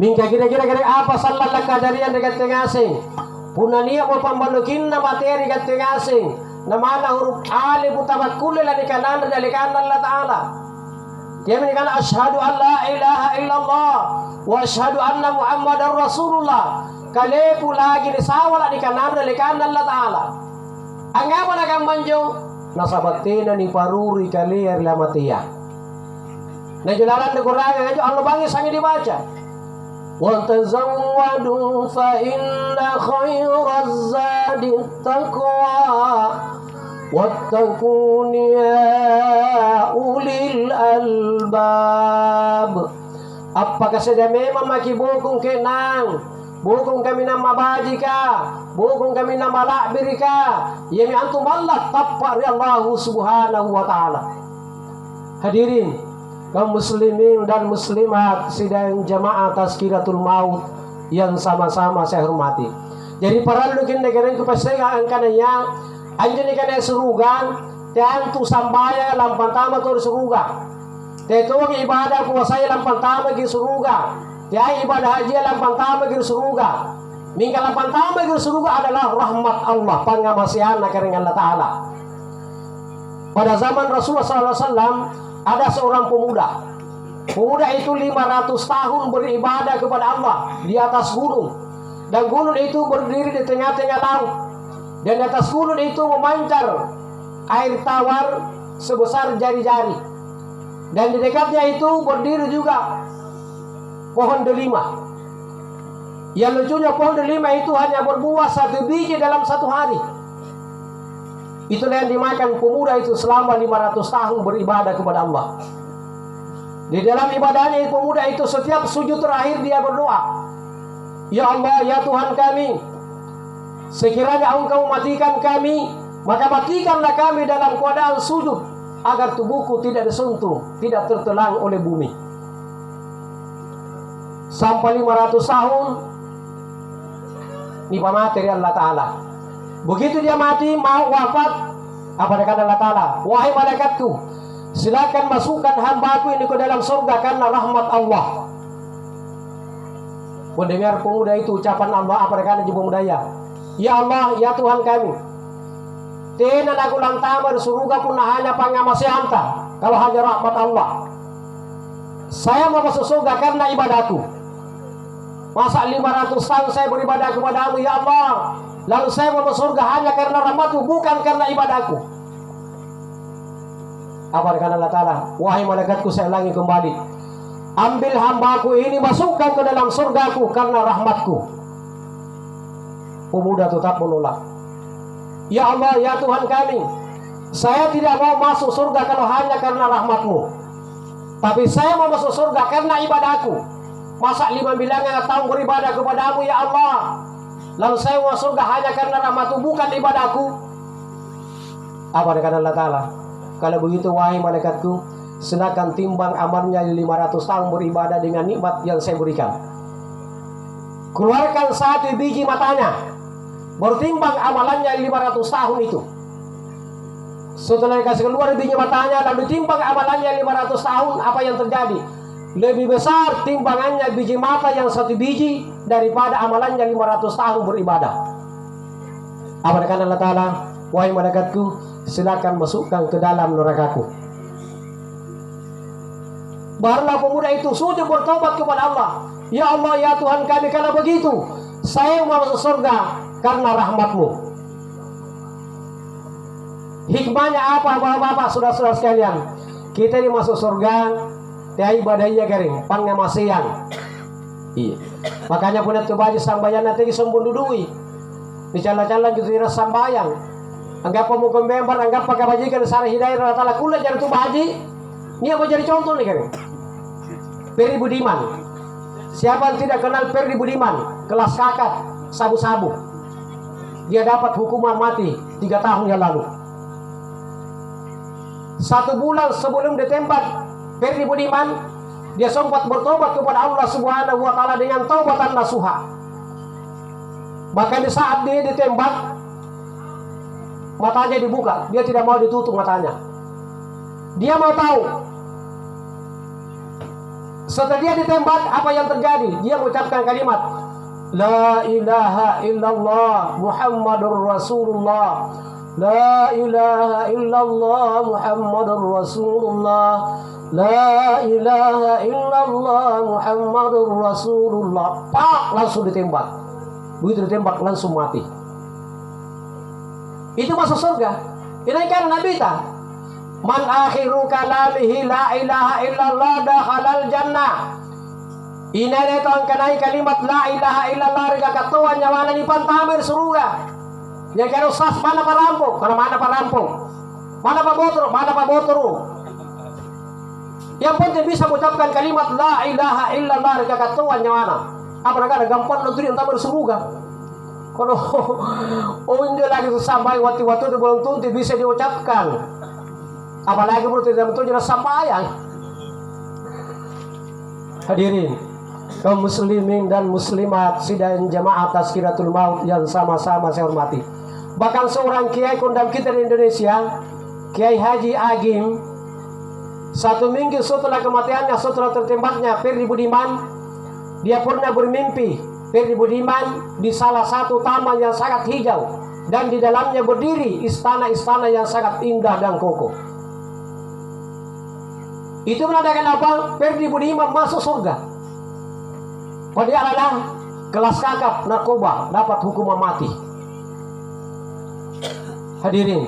A: Mingka kira-kira apa salah kadarian dekat tengasing punania mo pambalukin na materi kat tengasing na mana huruf alif utamakkulle la dikanan dalikan Allah Ta'ala dia menikana asyhadu an la ilaha illallah wa asyhadu anna muhammadar rasulullah kalepu lagi ni sawala dikanan dalikan Allah Ta'ala angapa na kambanjo nasabatina ni paruri kalier lamatia na jularan de kurangan aja Allah bangis sangi dibaca وَتَزَوَّدُوا فَإِنَّ خَيْرَ الزَّادِ التَّقْوَى وَاتَّقُونِ يَا أُولِي الْأَلْبَابِ. Apakah sudah memang maki bukung kenang bukung kami nama bajika bukung kami nama lakbirika yami antum Allah tapar ya Allah subhanahu wa ta'ala. Hadirin kaum muslimin dan muslimat sidang jamaah tazkiratul maut yang sama-sama saya hormati. Jadi para lukin negara itu pasti angkannya anjani kana surugan tantu sambaya lampan tama tur suruga. Teto ibadah puasa lampan tama gi suruga. Dia ibadah haji lampan tama gi suruga. Mingga lampan tama gi suruga adalah rahmat Allah pangamasihan kareng Allah Ta'ala. Pada zaman Rasulullah SAW ada seorang pemuda. Pemuda itu 500 tahun beribadah kepada Allah di atas gunung. Dan gunung itu berdiri di tengah-tengah laut. Dan di atas gunung itu memancar air tawar sebesar jari-jari. Dan di dekatnya itu berdiri juga pohon delima. Yang lucunya pohon delima itu hanya berbuah 1 biji dalam 1 hari. Itulah yang dimakan pemuda itu selama 500 tahun beribadah kepada Allah. Di dalam ibadahnya pemuda itu setiap sujud terakhir dia berdoa, ya Allah, ya Tuhan kami, sekiranya Engkau matikan kami, maka matikanlah kami dalam keadaan sujud, agar tubuhku tidak disentuh, tidak tertelan oleh bumi. Sampai 500 tahun ini materi Allah Ta'ala. Begitu dia mati, mau wafat, apa kata Allah Ta'ala? Wahai malaikatku, silakan masukkan hambaku ini ke dalam surga karena rahmat Allah. Mendengar pemuda itu ucapan Allah, apa kata pemuda ya? Ya Allah, ya Tuhan kami, tenan aku lantama di surga pun hanya pangamasi anta, kalau hanya rahmat Allah. Saya mau masuk surga karena ibadahku. Masa 500 tahun saya beribadah kepadamu ya Allah, lalu saya mau masuk surga hanya karena rahmatmu, bukan karena ibadahku. Apa kata Allah Ta'ala? Wahai malaikatku, saya ulangi kembali, ambil hambaku ini, masukkan ke dalam surgaku karena rahmatku. Pemuda tetap menolak. Ya Allah, ya Tuhan kami, saya tidak mau masuk surga kalau hanya karena rahmatmu, tapi saya mau masuk surga karena ibadahku. Masa 5 bilangan tahun beribadah kepadamu ya Allah, lalu saya mau surga hanya karena rahmatmu, bukan ibadahku. Apa kata Allah Ta'ala? Kalau begitu wahai malaikatku, silakan timbang amalnya 500 tahun beribadah dengan nikmat yang saya berikan. Keluarkan 1 biji matanya, baru timbang amalannya 500 tahun itu. Setelah dikasih keluar biji matanya, lalu timbang amalannya 500 tahun, apa yang terjadi? Lebih besar timbangannya biji mata yang 1 biji daripada amalannya 500 tahun beribadah. Apa kata Allah Ta'ala? Wahai malaikatku, silakan masukkan ke dalam nerakaku. Barulah pemuda itu sujud bertobat kepada Allah. Ya Allah, ya Tuhan kami, kalau begitu saya mau masuk surga karena rahmatmu. Hikmahnya apa bapak-bapak, saudara-saudara sekalian? Kita ini masuk surga tiai badaiya kering pangamasian. Iya. Makanya punya tu baju sambayan nanti sombong dudui. Dicala-cala gitu ira sambayang. Anggap pemuka member, anggap pakai bajikan sara hidayah Allah Ta'ala kula jadi tu baji. Ini apa jadi contoh nih kering. Peri Budiman. Siapa yang tidak kenal Peri Budiman? Kelas kakak, sabu-sabu. Dia dapat hukuman mati 3 tahun yang lalu. 1 bulan sebelum ditembak Peri Budiman, dia sempat bertobat kepada Allah Subhanahu wa Ta'ala dengan taubatan nasuha. Bahkan di saat dia ditembak, matanya dibuka, dia tidak mau ditutup matanya. Dia mau tahu. Setelah dia ditembak, apa yang terjadi? Dia mengucapkan kalimat La ilaha illallah Muhammadur Rasulullah. La ilaha illallah Muhammadur Rasulullah. La ilaha illallah Muhammadur Rasulullah. Pak, langsung ditembak. Begitu ditembak langsung mati. Itu masuk surga. Ini kan Nabi ta. Man akhiru kalamihi la ilaha illallah dakhalal jannah. Ini itu ang kanai kalimat la ilaha illallah riga katuan nyawana ni pantamir surga. Yang kaya sas mana parampong, kana mana parampong. Mana pa botoro. Yang penting bisa mengucapkan kalimat la ilaha illallah riga katuan nyawana. Apa negara gampang nanti yang tamir surga. Kalau hindi lagi sampai waktu-waktu itu belum tentu bisa diucapkan. Apalagi menurut tidak betul jelas sambayang. Hadirin kaum muslimin dan muslimat sidang jamaah Tazkiratul Maut yang sama-sama saya hormati. Bahkan seorang kiai kondang kita di Indonesia, Kiai Haji Agim, 1 minggu setelah kematiannya, setelah tertembaknya Peri Budiman, dia pernah bermimpi Peri Budiman di salah satu taman yang sangat hijau dan di dalamnya berdiri istana-istana yang sangat indah dan kokoh. Itu menandakan apa? Peri Budiman masuk surga. Dia adalah kelas kakap narkoba, dapat hukuman mati. Hadirin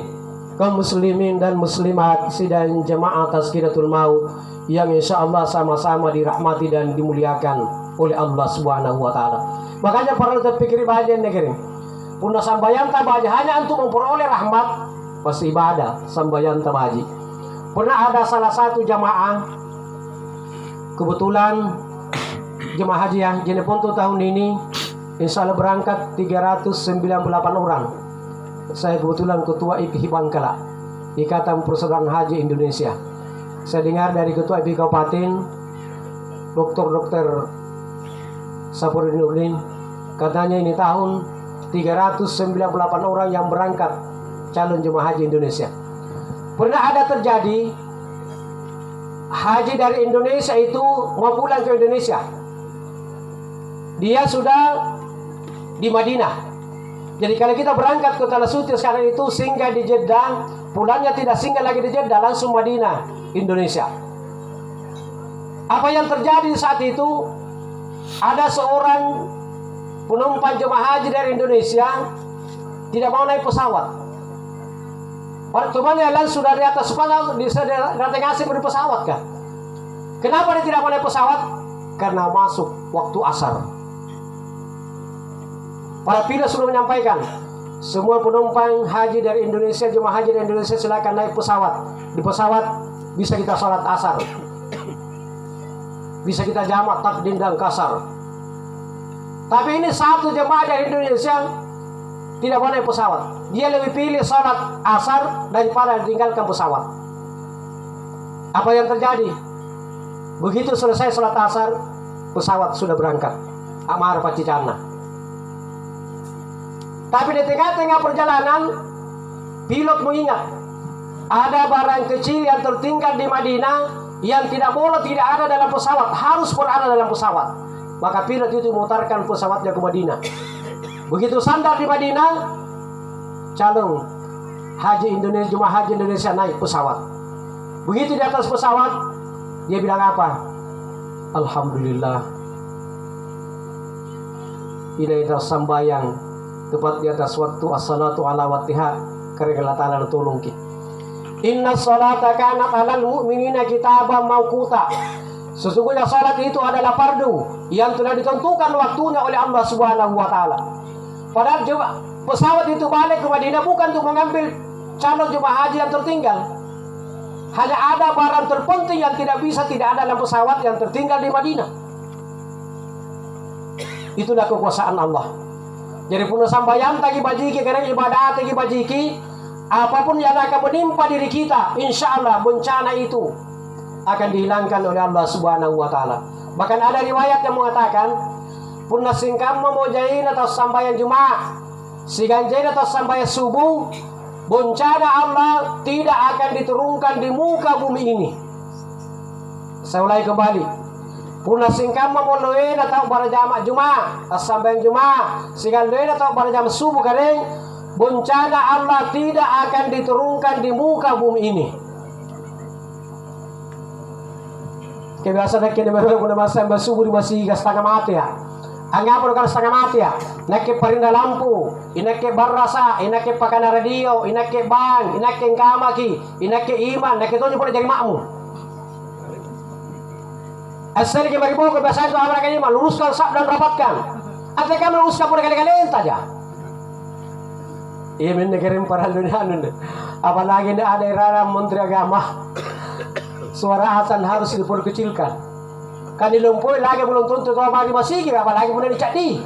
A: kaum muslimin dan muslimat sidang jemaah Tazkiratul Maut yang insya Allah sama-sama dirahmati dan dimuliakan oleh Allah Subhanahu wa Ta'ala. Makanya perlu terpikir bahagia negeri. Punna sambayanta bahagia hanya untuk memperoleh rahmat pas ibadah sambayanta bahagia. Pernah ada salah satu jamaah, kebetulan jemaah haji yang Jeneponto tahun ini insya Allah berangkat 398 orang. Saya kebetulan ketua IPI Bangkala, Ikatan Persaudaraan Haji Indonesia. Saya dengar dari ketua IPI Kabupaten Dr. Sapuddin Nurdin, katanya ini tahun 398 orang yang berangkat calon jemaah haji Indonesia. Pernah ada terjadi haji dari Indonesia itu mau pulang ke Indonesia. Dia sudah di Madinah. Jadi kalau kita berangkat ke Tanah Suci sekarang itu singgah di Jeddah, pulangnya tidak singgah lagi di Jeddah, langsung Madinah, Indonesia. Apa yang terjadi saat itu? Ada seorang penumpang jemaah haji dari Indonesia tidak mau naik pesawat. Teman yang lain sudah di atas pesawat, datang asing di pesawat kan? Kenapa dia tidak mau naik pesawat? Karena masuk waktu asar. Para pilot sudah menyampaikan, semua penumpang haji dari Indonesia, jemaah haji dari Indonesia silakan naik pesawat. Di pesawat bisa kita sholat asar, bisa kita jamak takdim dan kasar. Tapi ini satu jemaah dari Indonesia tidak boleh naik pesawat. Dia lebih pilih sholat asar daripada tinggalkan pesawat. Apa yang terjadi? Begitu selesai sholat asar, pesawat sudah berangkat Amar Pacicana. Tapi di tengah-tengah perjalanan, pilot mengingat ada barang kecil yang tertinggal di Madinah yang tidak boleh tidak ada dalam pesawat, harus berada dalam pesawat. Maka pilot itu memutarkan pesawatnya ke Madinah. Begitu sandar di Madinah, calon haji Indonesia, jemaah haji Indonesia naik pesawat. Begitu di atas pesawat, dia bilang apa? Alhamdulillah, ini adalah sembahyang tepat di atas waktu as-salatu ala waqtiha, karena Allah Ta'ala tolong kita. Inna salata kanat alal mu'minina kitaban mawquta. Sesungguhnya salat itu adalah fardu yang telah ditentukan waktunya oleh Allah Subhanahu wa taala. Padahal pesawat itu balik ke Madinah bukan untuk mengambil calon jemaah haji yang tertinggal. Hanya ada barang terpenting yang tidak bisa tidak ada dalam pesawat yang tertinggal di Madinah. Itulah kekuasaan Allah. Jadi punya sambayan tagi bajiki karena ibadah tagi bajiki, apapun yang akan menimpa diri kita, insya Allah bencana itu akan dihilangkan oleh Allah Subhanahu wa taala. Bahkan ada riwayat yang mengatakan, punna singkam memojain atau sambayan Jumat, siganjain atau sambayan subuh, bencana Allah tidak akan diturunkan di muka bumi ini. Saya ulangi kembali. Punna singkam memojain atau berjamaah Jumat, sambayan Jumat, siganjain atau berjamaah subuh kering, bencana Allah tidak akan diturunkan di muka bumi ini. Kebiasaan kini baru guna masa basubuh masih setengah mati ya. Anggap kalau setengah mati ya. Nak perindah lampu, inak barasa, inak pakana radio, inak bang, inak kamaki, inak iman, nak itu boleh jadi makmum. Asal ke bagi buku kebiasaan itu apa kali luruskan sab dan rapatkan. Atau kamu luruskan pada kali-kali saja. Iya mendekirim para dunia nunde. Apalagi ada era menteri agama. Suara azan harus diperkecilkan. Kan dilumpui lagi belum tuntut kalau mari masih apalagi boleh dicadi.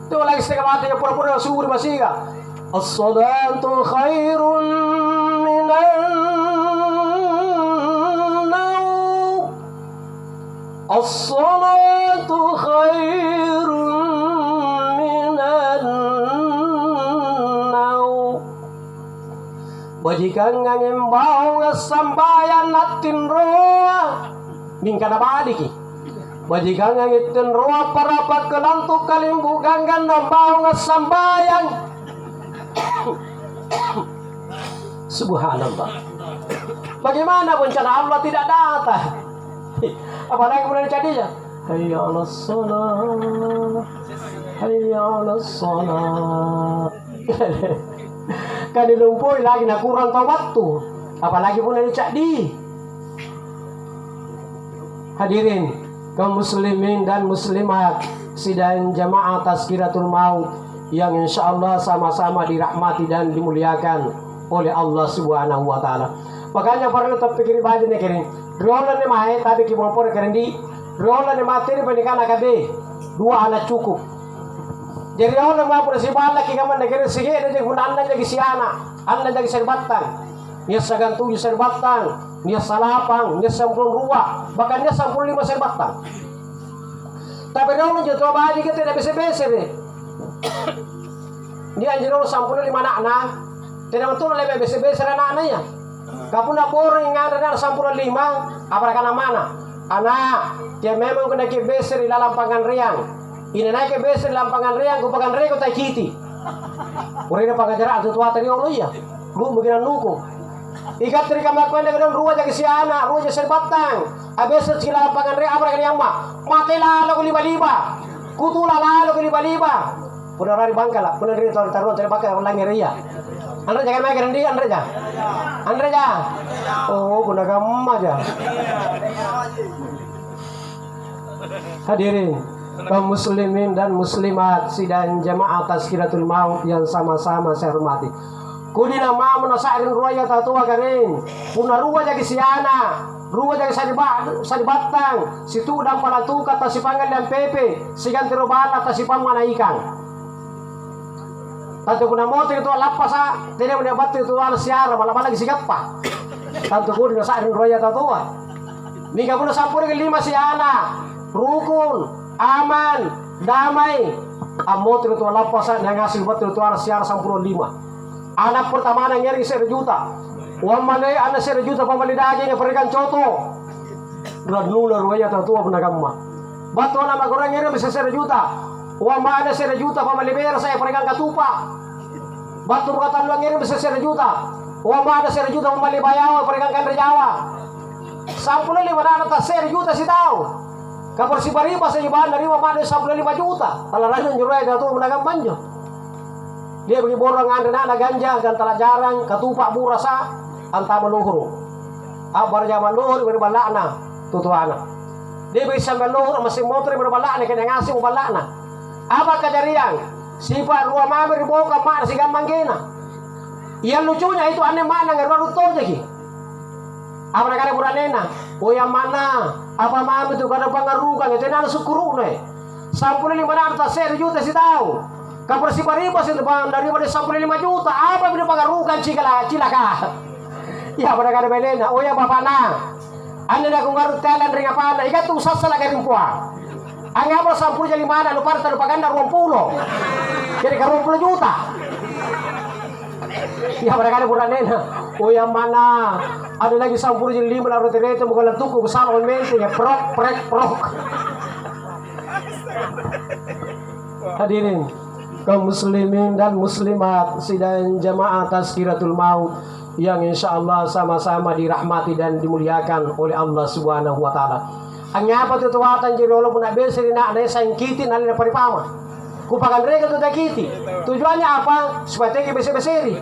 A: Itu lagi setengah mati yang pura-pura subur masih ya. As-salatu khairun minan naum. As-salatu khairun minan naum. Bajikan ngembau sambayan natin roa mingkana badiki. Bajikan ngitin roa para pakelantu kalimbu ganggan nambau sambayan. Subhanallah. Bagaimana bencana Allah tidak datang? Apalagi mulai jadinya. Hayya 'alas shalah. Hayya 'alas shalah. Kan dilumpui lagi nak kurang tahu waktu, apalagi pun dicak di. Hadirin kaum muslimin dan muslimat sidang jamaah Tazkiratul Maut yang insyaallah sama-sama dirahmati dan dimuliakan oleh Allah Subhanahu wa taala. Makanya para tetap pikir baje ne kering. Rola ne mae tapi ki mau por kering di. Rola ne materi pendidikan akabe. Dua anak cukup. Jadi orang mau si bala ki kaman negeri sige ada jadi anda jadi si anda jadi serbatan, dia sagan 7 serbatan, dia salapang, dia 92, bahkan dia 95 serbatan. Tapi orang jadi coba aja kita tidak bisa deh. Dia anjir orang 95 anak, tidak betul lebih bisa anak-anaknya. Kamu nak orang yang ada 95, apa karena mana? Anak, dia memang kena kibesir di dalam pangan riang. Ini naik besar lampangan riang, kupakan riang kau tak kiti. Orang ini pangan jarak tu tua tadi orang ya, lu mungkin nuku. Ikat dari kamar kuenda kadang ruwa jadi si anak, ruwa jadi batang. Abis sila pangan re abra kali amma. Mati lalu ku liba-liba. Kutula lalu ku liba-liba. Punar hari bangkala, punar hari taruhan dari bangkala lagi ria. Andre jangan main kerendi, Andre ja. Oh, guna gamma aja. Hadirin kaum muslimin dan muslimat sidang jamaah Tazkiratul Maut yang sama-sama saya hormati. Kudina ma menasarin ruaya tatua garing. Puna ruwa jadi siana, ruwa jadi sadibatang, situ dan palatu kata si pangan dan pepe, sigan terobala kata si pamana ikan. Tanto kuna moto itu lapasa, tidak mendapat itu ala siara malah lagi sigat pa. Tanto kudina sarin ruaya tatua. Mika puna sampur ke 5 siana, rukun, aman, damai. Amoto itu lapasa yang ngasih buat itu ala siara 15. Anak pertama yang nyari 1 juta. Uang mana anak 1 juta pembeli daging yang berikan contoh. Radnula ruaya tatua pun agama. Batu nama orang nyari bisa 1 juta. Uang mana 1 juta pembeli beras saya berikan katupa. Batu berkata luang nyari bisa 1 juta. Uang mana 1 juta pembeli bayawa berikan kan Jawa. 15 anak tak 1 juta sih tahu. Kapur si bariba saya bahan dari mana 15 juta. Kalau rasa nyuruh tatua pun agama banjo. Dia bagi borong anak ganja dan telah jarang ketupak burasa antara meluhur. Abar zaman luhur berbalakna tutu anak. Dia bagi sambil luhur masih motor berbalakna kena ngasih berbalakna. Apa kejadian? Sifat ruang mamir boka mak si gampang gena. Yang lucunya itu aneh mana ngerbaru tol jadi. Apa nak ada buranena? Oh yang mana? Apa mamir itu kada pengarukan itu nana sukuru nih. 15 atas 1 juta sih tahu. Kapur si bariba sih depan daripada 15 juta. Apa benda pengarukan cilaka? Ya pada kada belena. Oh ya bapak na. Anda nak ngaruh talan ring apa anda? Ikat tu sasa lagi rimpuan. Angga apa 10 jadi mana? Lupa taruh paganda 20. Jadi ke 20 juta. Ya pada kada buranena. Oh yang mana? Ada lagi 10 jadi 5 lalu ternyata bukan tuku besar mente ya prok. Hadirin kaum muslimin dan muslimat sidang jamaah Tazkiratul Maut yang insyaallah sama-sama dirahmati dan dimuliakan oleh Allah Subhanahu wa taala. Anya apa tu tuatan jirolo pun abesri na desa kiti na paripama. Kupakan rega tu kiti. Tujuannya apa? Supaya tege bese-beseri.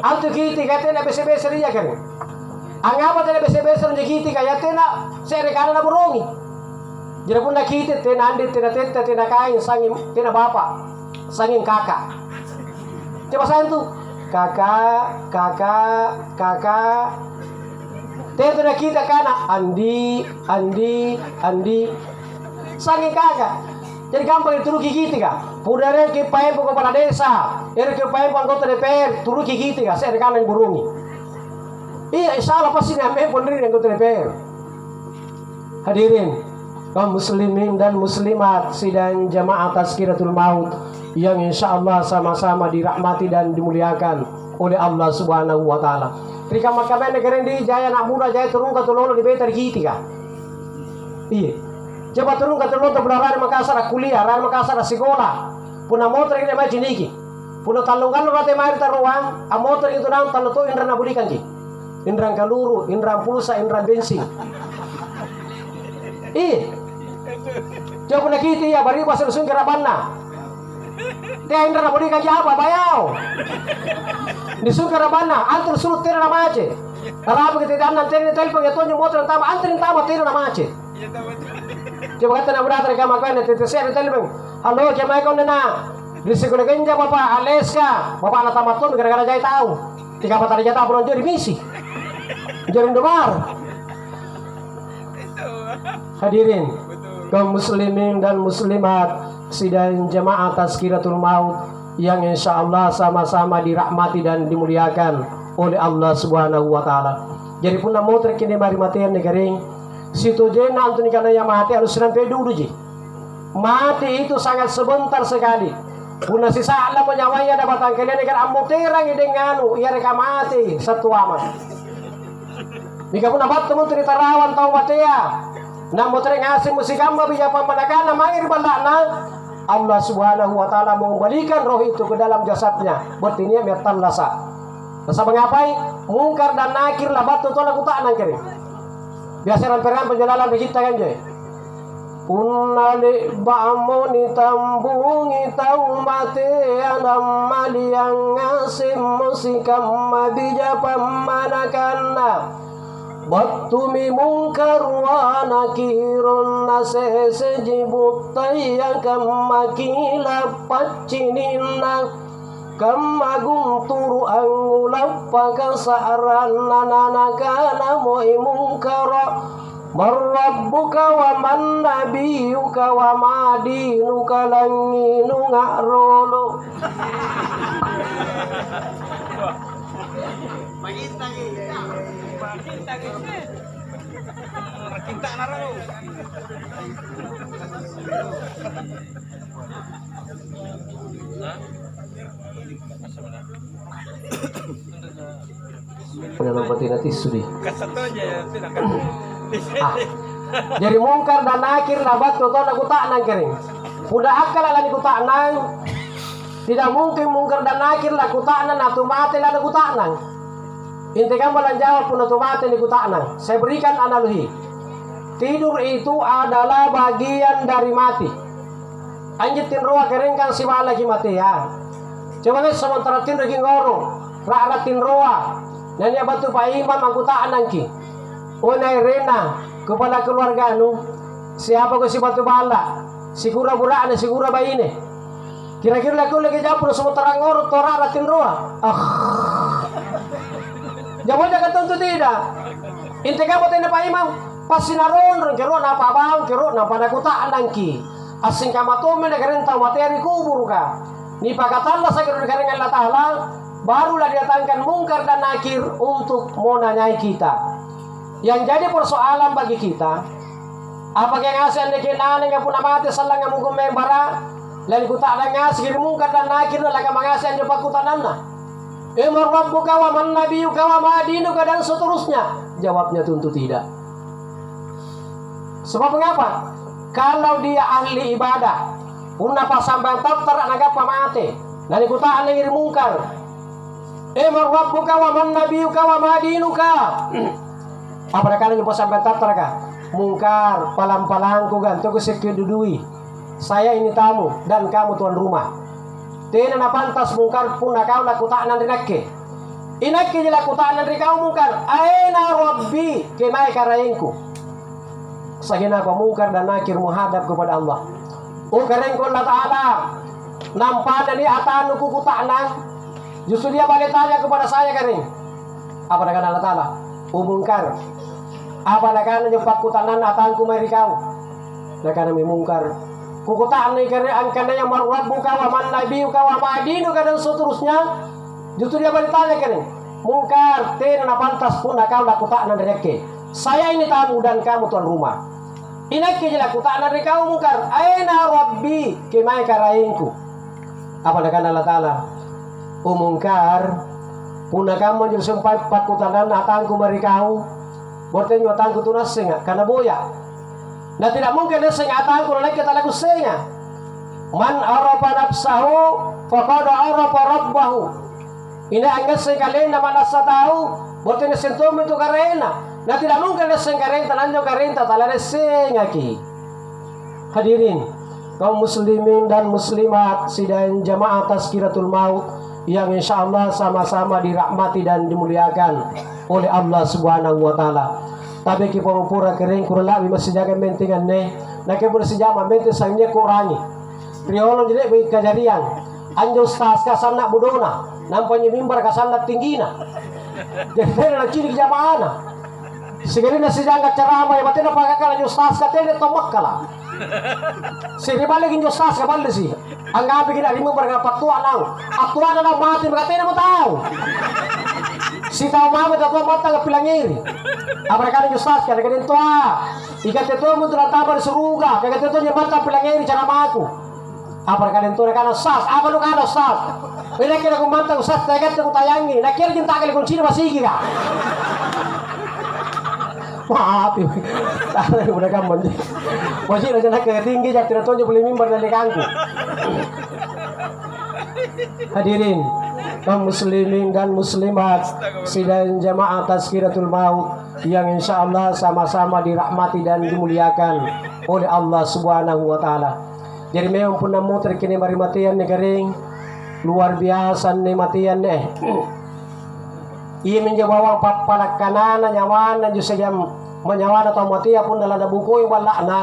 A: Altu kiti katena bese-beseri ya kan. Anya apa tena bese-beseri kiti kaya tena sere kana na burongi. Jira pun na kiti tena andi tena teta tena kain sangin tena bapak. Sanging kakak. Coba saya tuh kakak. Tentu nak kita kana Andi. Sanging kakak. Jadi gampang itu rugi kita ka. Pudare ke pae kepala desa, ke pae anggota DPR, turuki kita ka. Saya kanan burungi. Iya, insyaallah pasti namanya pendiri anggota DPR. Hadirin kaum muslimin dan muslimat sidang jamaah Tazkiratul Maut yang insyaallah sama-sama dirahmati dan dimuliakan oleh Allah Subhanahu wa taala. Rika makaben negeri di jaya nak muda jaya turun ke Tololo di betar gitu ka. Iya. Coba turun ke Tololo belarang Makassar kuliah, ran Makassar sekolah. Puna motor ini macam niki. Puna talungan rate mair taruang, a motor itu nang talo to indra nabulikan ki. Indra kaluru, indra pulsa, indra bensin. Coba nak kita ya bari pasal sun kerabanna. Dia indra nabulikan ki apa bayau. Di sun kerabana, antar sulut tira na mace. Arabu kita dan nanti telepon ya tonyo motor tama antar tama tira na mace. Coba kata na berada kama kan nanti saya telepon. Halo, kemai kau nana? Di sekolah genja bapak Aleska, bapak anak tamat tuh gara-gara jahit tahu. 3 patah jahit tahu belum jadi misi. Jadi domar. Hadirin kaum muslimin dan muslimat sidang jamaah Tazkiratul Maut yang insyaallah sama-sama dirahmati dan dimuliakan oleh Allah Subhanahu wa taala. Jadi pun mau terkini mari matian negering situ jena antuni kana yang mati harus sampai dulu ji. Mati itu sangat sebentar sekali. Puna sisa Allah menyawanya dapat kalian kan amu terang denganu ia reka mati satu aman. Jika pun dapat temu cerita rawan tahu matia. Namun terang ngasih musikamba bija pamanagana mair balakna. Allah Subhanahu wa taala mengembalikan roh itu ke dalam jasadnya. Berarti metal lasa. Masa mengapai mungkar dan nakir lah batu tu lagu tak nangkiri. Biasa ramperan penjelalan kita kan je. Unali ba'amoni tambungi tau mate anam maliang ngasim musikam mabija pamanakanna Battumi mungkar wa nakirun nasese jibutaya kamakila pacinina Kamagung turu angulap pagasaran nananakana mo'i mungkara Marrabbuka wa man nabiyuka wa madinuka langinu nga'rolo
B: Cinta nararo.
A: Penelopati nanti sudi.
B: Kasatu aja ya, silakan.
A: Jadi mungkar dan nakir labat tu aku tak nangkering. Udah akal lah ni tak nang. Tidak mungkin mungkar dan nakir lah ku tak nang atau mati lah ku tak nang. Intikan malah jawab pun atau mati ni ku tak nang. Saya berikan analogi. Tidur itu adalah bagian dari mati. Anjitin roa keringkan si lagi mati ya. Coba ni sementara tin lagi ngorong, ratin roa. Dan ya batu Pak Imam aku tak nangki. Unai rena kepala keluarga anu siapa ko si batu bala si kura buraan si kura baine kira-kira lagu lagi japur sementara ngor tora ratin roa jawab jangan tentu tidak intikan boten Pak Imam pasti naron kero na apa bang kero na pada ku tak nangki asing kamato men renta materi kubur ka ni pakatalla sa kero dengan Allah Taala barulah datangkan mungkar dan nakir untuk menanyai kita. Yang jadi persoalan bagi kita, apakah yang ngasih anda kenal yang pun mati salah yang mungkin membara, lalu kita ada ngasih kiri mungkar dan nakir lah yang mengasih anda pakutan anda. Imar rabbuka wa man nabiyuka wa madinuka dan seterusnya. Jawabnya tentu tidak. Sebab mengapa? Kalau dia ahli ibadah, pun apa sampai tak nagapa mati, lalu kita ada kiri mungkar. Imar rabbuka wa man nabiyuka wa madinuka. Apa kalian jumpa sampai tatar kah? Mungkar, palang-palangku gantung ke sekidudui. Saya ini tamu dan kamu tuan rumah. Tidak na pantas mungkar pun kau laku tak nanti nakke. Inakke je laku tak nanti kau mungkar. Aina rabbi kemai karayengku. Sahina apa mungkar dan nakir menghadap kepada Allah. Karengku Allah Ta'ala. Nampak dari atanuku ku tak nang. Justru dia balik tanya kepada saya kering. Apa dengan Allah Ta'ala? Mungkar. Apa nakana nyepak kutanan atangku mari kau. Nakana mimungkar. Kukutaan ni kare angkana yang marwabbuka wa man nabiyuka wa madinuka dan seterusnya. Justru dia balik tanya kare. Mungkar tena pantas pun kau lakutaan dereke. Saya ini tamu dan kamu tuan rumah. Inakke je lakutaan dari kau mungkar. Aina rabbi kemai karainku. Apa nakana Allah Ta'ala? Mungkar. Puna kamu jadi sempat pakutanan atangku mari kau. Bortenyo atangku tu nasenga karena boya. Nah tidak mungkin nasenga atangku lagi kita lagu senga. Man arafa nafsahu faqad arafa rabbahu. Ini angkat sekalian nama nasa tahu. Bortenyo sentuh itu karena. Nah tidak mungkin nasenga karena lanjut karena talare senga ki. Hadirin kaum muslimin dan muslimat sidang jamaah Tazkiratul Maut yang insya Allah sama-sama dirahmati dan dimuliakan oleh Allah Subhanahu wa Ta'ala. Tapi kita pura kering kurang masih jaga mentingan ne. Nak kita bersejama menting sangnya kurangi. Priolong jadi bagi kejadian. Anjo stas kasana budona, nampaknya mimbar kasana tinggina. Jadi nak ciri jamaah. Segeri nasi jangka ceramah ya batin apa kakak anjo stas katanya tomak kala. Sini balik injo stas kabal sih. Anggap kita lima berapa tua nang. Atua nang mati berkatanya mau tahu. Si tahu mama tahu mata ke pilangiri. Apa kali Ustaz kan kadin tua. Ikat itu mun tabar suruga, kaget itu nya mata pilangiri cara maku. Apa kali tua kan Ustaz, apa lu kan Ustaz? Bila kira ku manta Ustaz kaget ku tayangi. Nak kira kita kali kunci masih kira. Maaf, tak udah gampang. Masih aja nak tinggi jadi tidak tahu boleh mimbar dari kangku. Hadirin kaum muslimin dan muslimat sidang jamaah Tazkiratul Maut yang insya Allah sama-sama dirahmati dan dimuliakan oleh Allah Subhanahu wa Ta'ala. Jadi memang pun namu terkini mari matian negering luar biasa nih matian nih. Ia menjawab papalak kanan nyawana justru jam menyawana atau mati pun dalam buku yang walakna.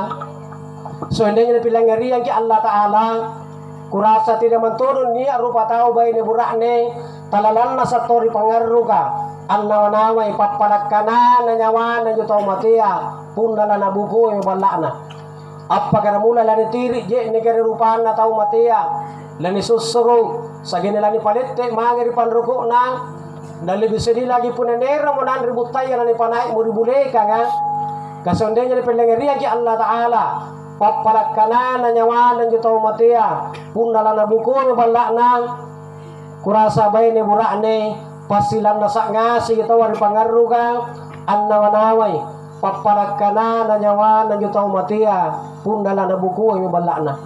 A: So indahnya pilang ngeri yang Allah Ta'ala kurasa tidak menturun ni rupa tahu bayi ni burak ni talalan na satori pangaru ka annawanawai papalak kanan nyawana juta mati pun dalam buku yang walakna. Apa kena mula lani tiri je negara rupa na tahu mati lani susuru sagini lani palette mangiri panruku na. Dan lebih sedih lagi pun nera monan ribut tayar ni panai mau dibuleka kan kasondenya di pelengeri ki Allah Ta'ala papalak kanan nyawa dan juta matia pun dalam buku ni balakna kurasa bayi ni burak ni pasilan nasak ngasih kita wari pangaru kan annawanawai papalak kanan nyawa dan juta matia pun dalam buku ni balakna.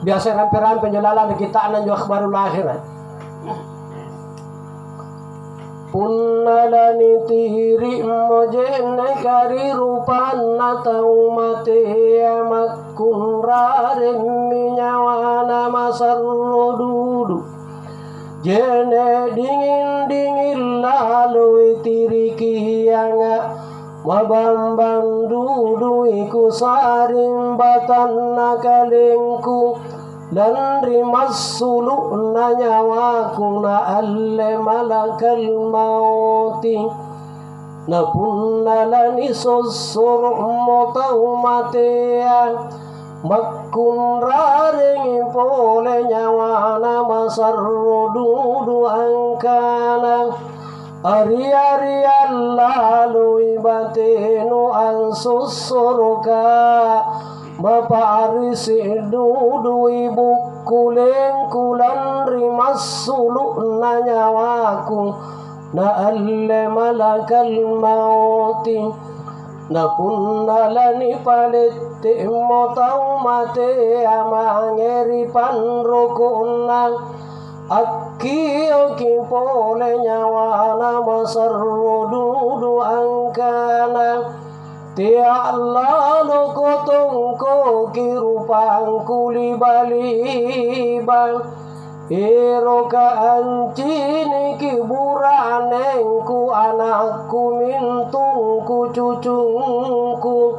A: Biasa rampiran penjelalan kita nan jo akhbarul akhirat Punnalani tiri mojene kari rupanna tau mate amakun raren minyawana masarro dudu jene dingin lalu tiri kiyanga mabambang dudu iku saring batan nakalengku dan rimas suluk nanyawaku na alle malakal mauti na punnalani susur motau matea makun raring pole nyawana masarro dudu angkana ari-ari lalu ibatenu an susurka Baparisi dudu ibu kuleng kulan rimas suluk nanyawaku na alle malakal mauti na punnalani palette motau mate amangeri panrukuna akki oki pole nyawana masarro dudu angkana Tia Allah lo kotong ko kirupang kuli balibang Iro ka ancini kiburanengku anakku mintungku cucungku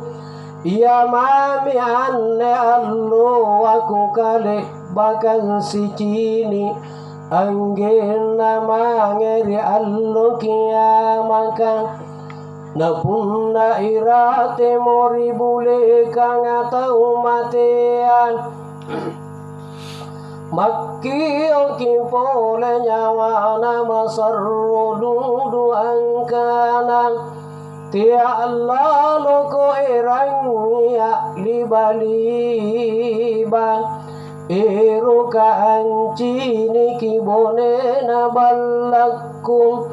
A: Ya mami anne allo aku kalih bakal si cini Anggena mangeri allo kiamaka na punna irate mori bule kang atau matean makki oki pole nyawana masarro dudu angkana tia Allah loko erang ya libaliba eruka ancini kibone na balakum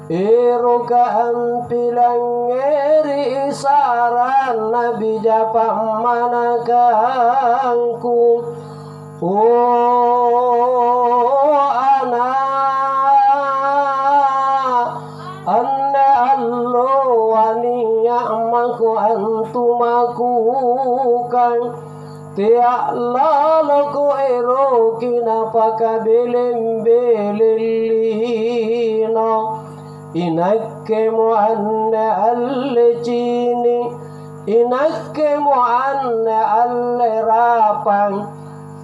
A: Iruka ampilang eri saran nabi japam manakangku anak anne allo waniyamaku antumaku kan Tia lalaku ero kinapaka belem-belelino Inakke mo anne alle cini Inakke mo anne alle rapang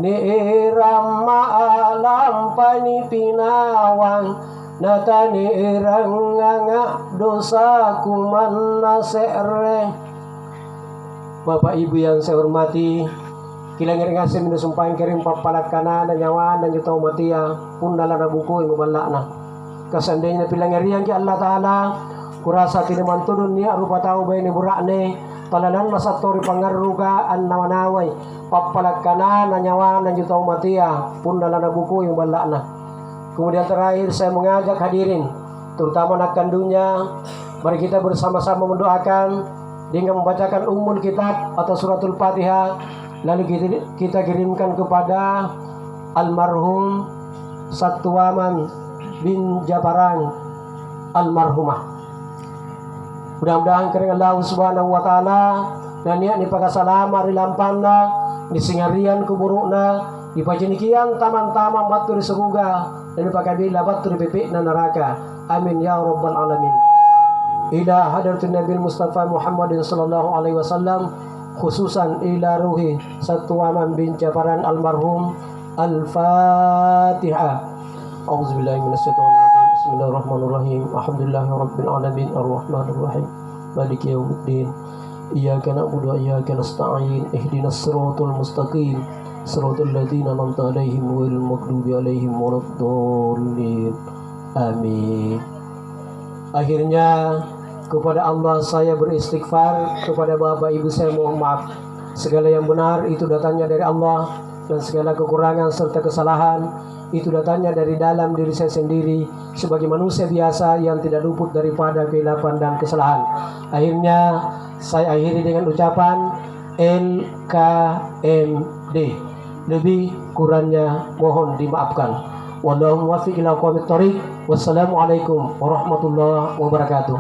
A: Ni irama alam pani pinawang Natani irang nga dosa kuman nasere Bapak Ibu yang saya hormati Kilangir ngasih minusumpahin kirim papalat kanan dan nyawa dan juta matia Pundala na buku yang balakna Kasandainya pilangerian ki Allah Ta'ala kurasa tidak mantudun niya rupa tau bayi ni burakne talalan masatori pangaruga an nawanaway papalat kanan nyawa dan juta matia Pundala na buku yang balakna. Kemudian terakhir saya mengajak hadirin terutama anak kandungnya mari kita bersama-sama mendoakan dengan membacakan kitab atau suratul Fatihah Lalu kita kirimkan kepada almarhum Satuaman bin Jabaran almarhumah. Mudah-mudahan kering Allah Subhanahu wa taala dan niat ni pagasalama rilampana di singarian kuburukna di pajenikian taman-taman batu di seruga dan di pakabila batu di pipik na neraka. Amin ya rabbal alamin. Ila hadratin Nabi Mustafa Muhammadin sallallahu alaihi wasallam, khususan ila ruhi Satuaman bin Jabaran almarhum. Al-Fatihah. A'udzubillahi minasyaitonir rajim. Bismillahirrahmanirrahim. Alhamdulillahirabbil alamin arrahmanir rahim. Maliki yaumiddin. Iyyaka na'budu wa iyyaka nasta'in. Ihdinas siratal mustaqim. Siratal ladzina an'amta 'alaihim ghairil maghdubi 'alaihim waladdallin. Amin. Akhirnya kepada Allah saya beristighfar, kepada Bapak Ibu saya mohon maaf. Segala yang benar itu datangnya dari Allah, dan segala kekurangan serta kesalahan itu datangnya dari dalam diri saya sendiri sebagai manusia biasa yang tidak luput daripada kehilapan dan kesalahan. Akhirnya saya akhiri dengan ucapan LKMD. Lebih kurangnya mohon dimaafkan. Wallahu muwaffiq ila aqwamit thoriq. Wassalamualaikum warahmatullahi wabarakatuh.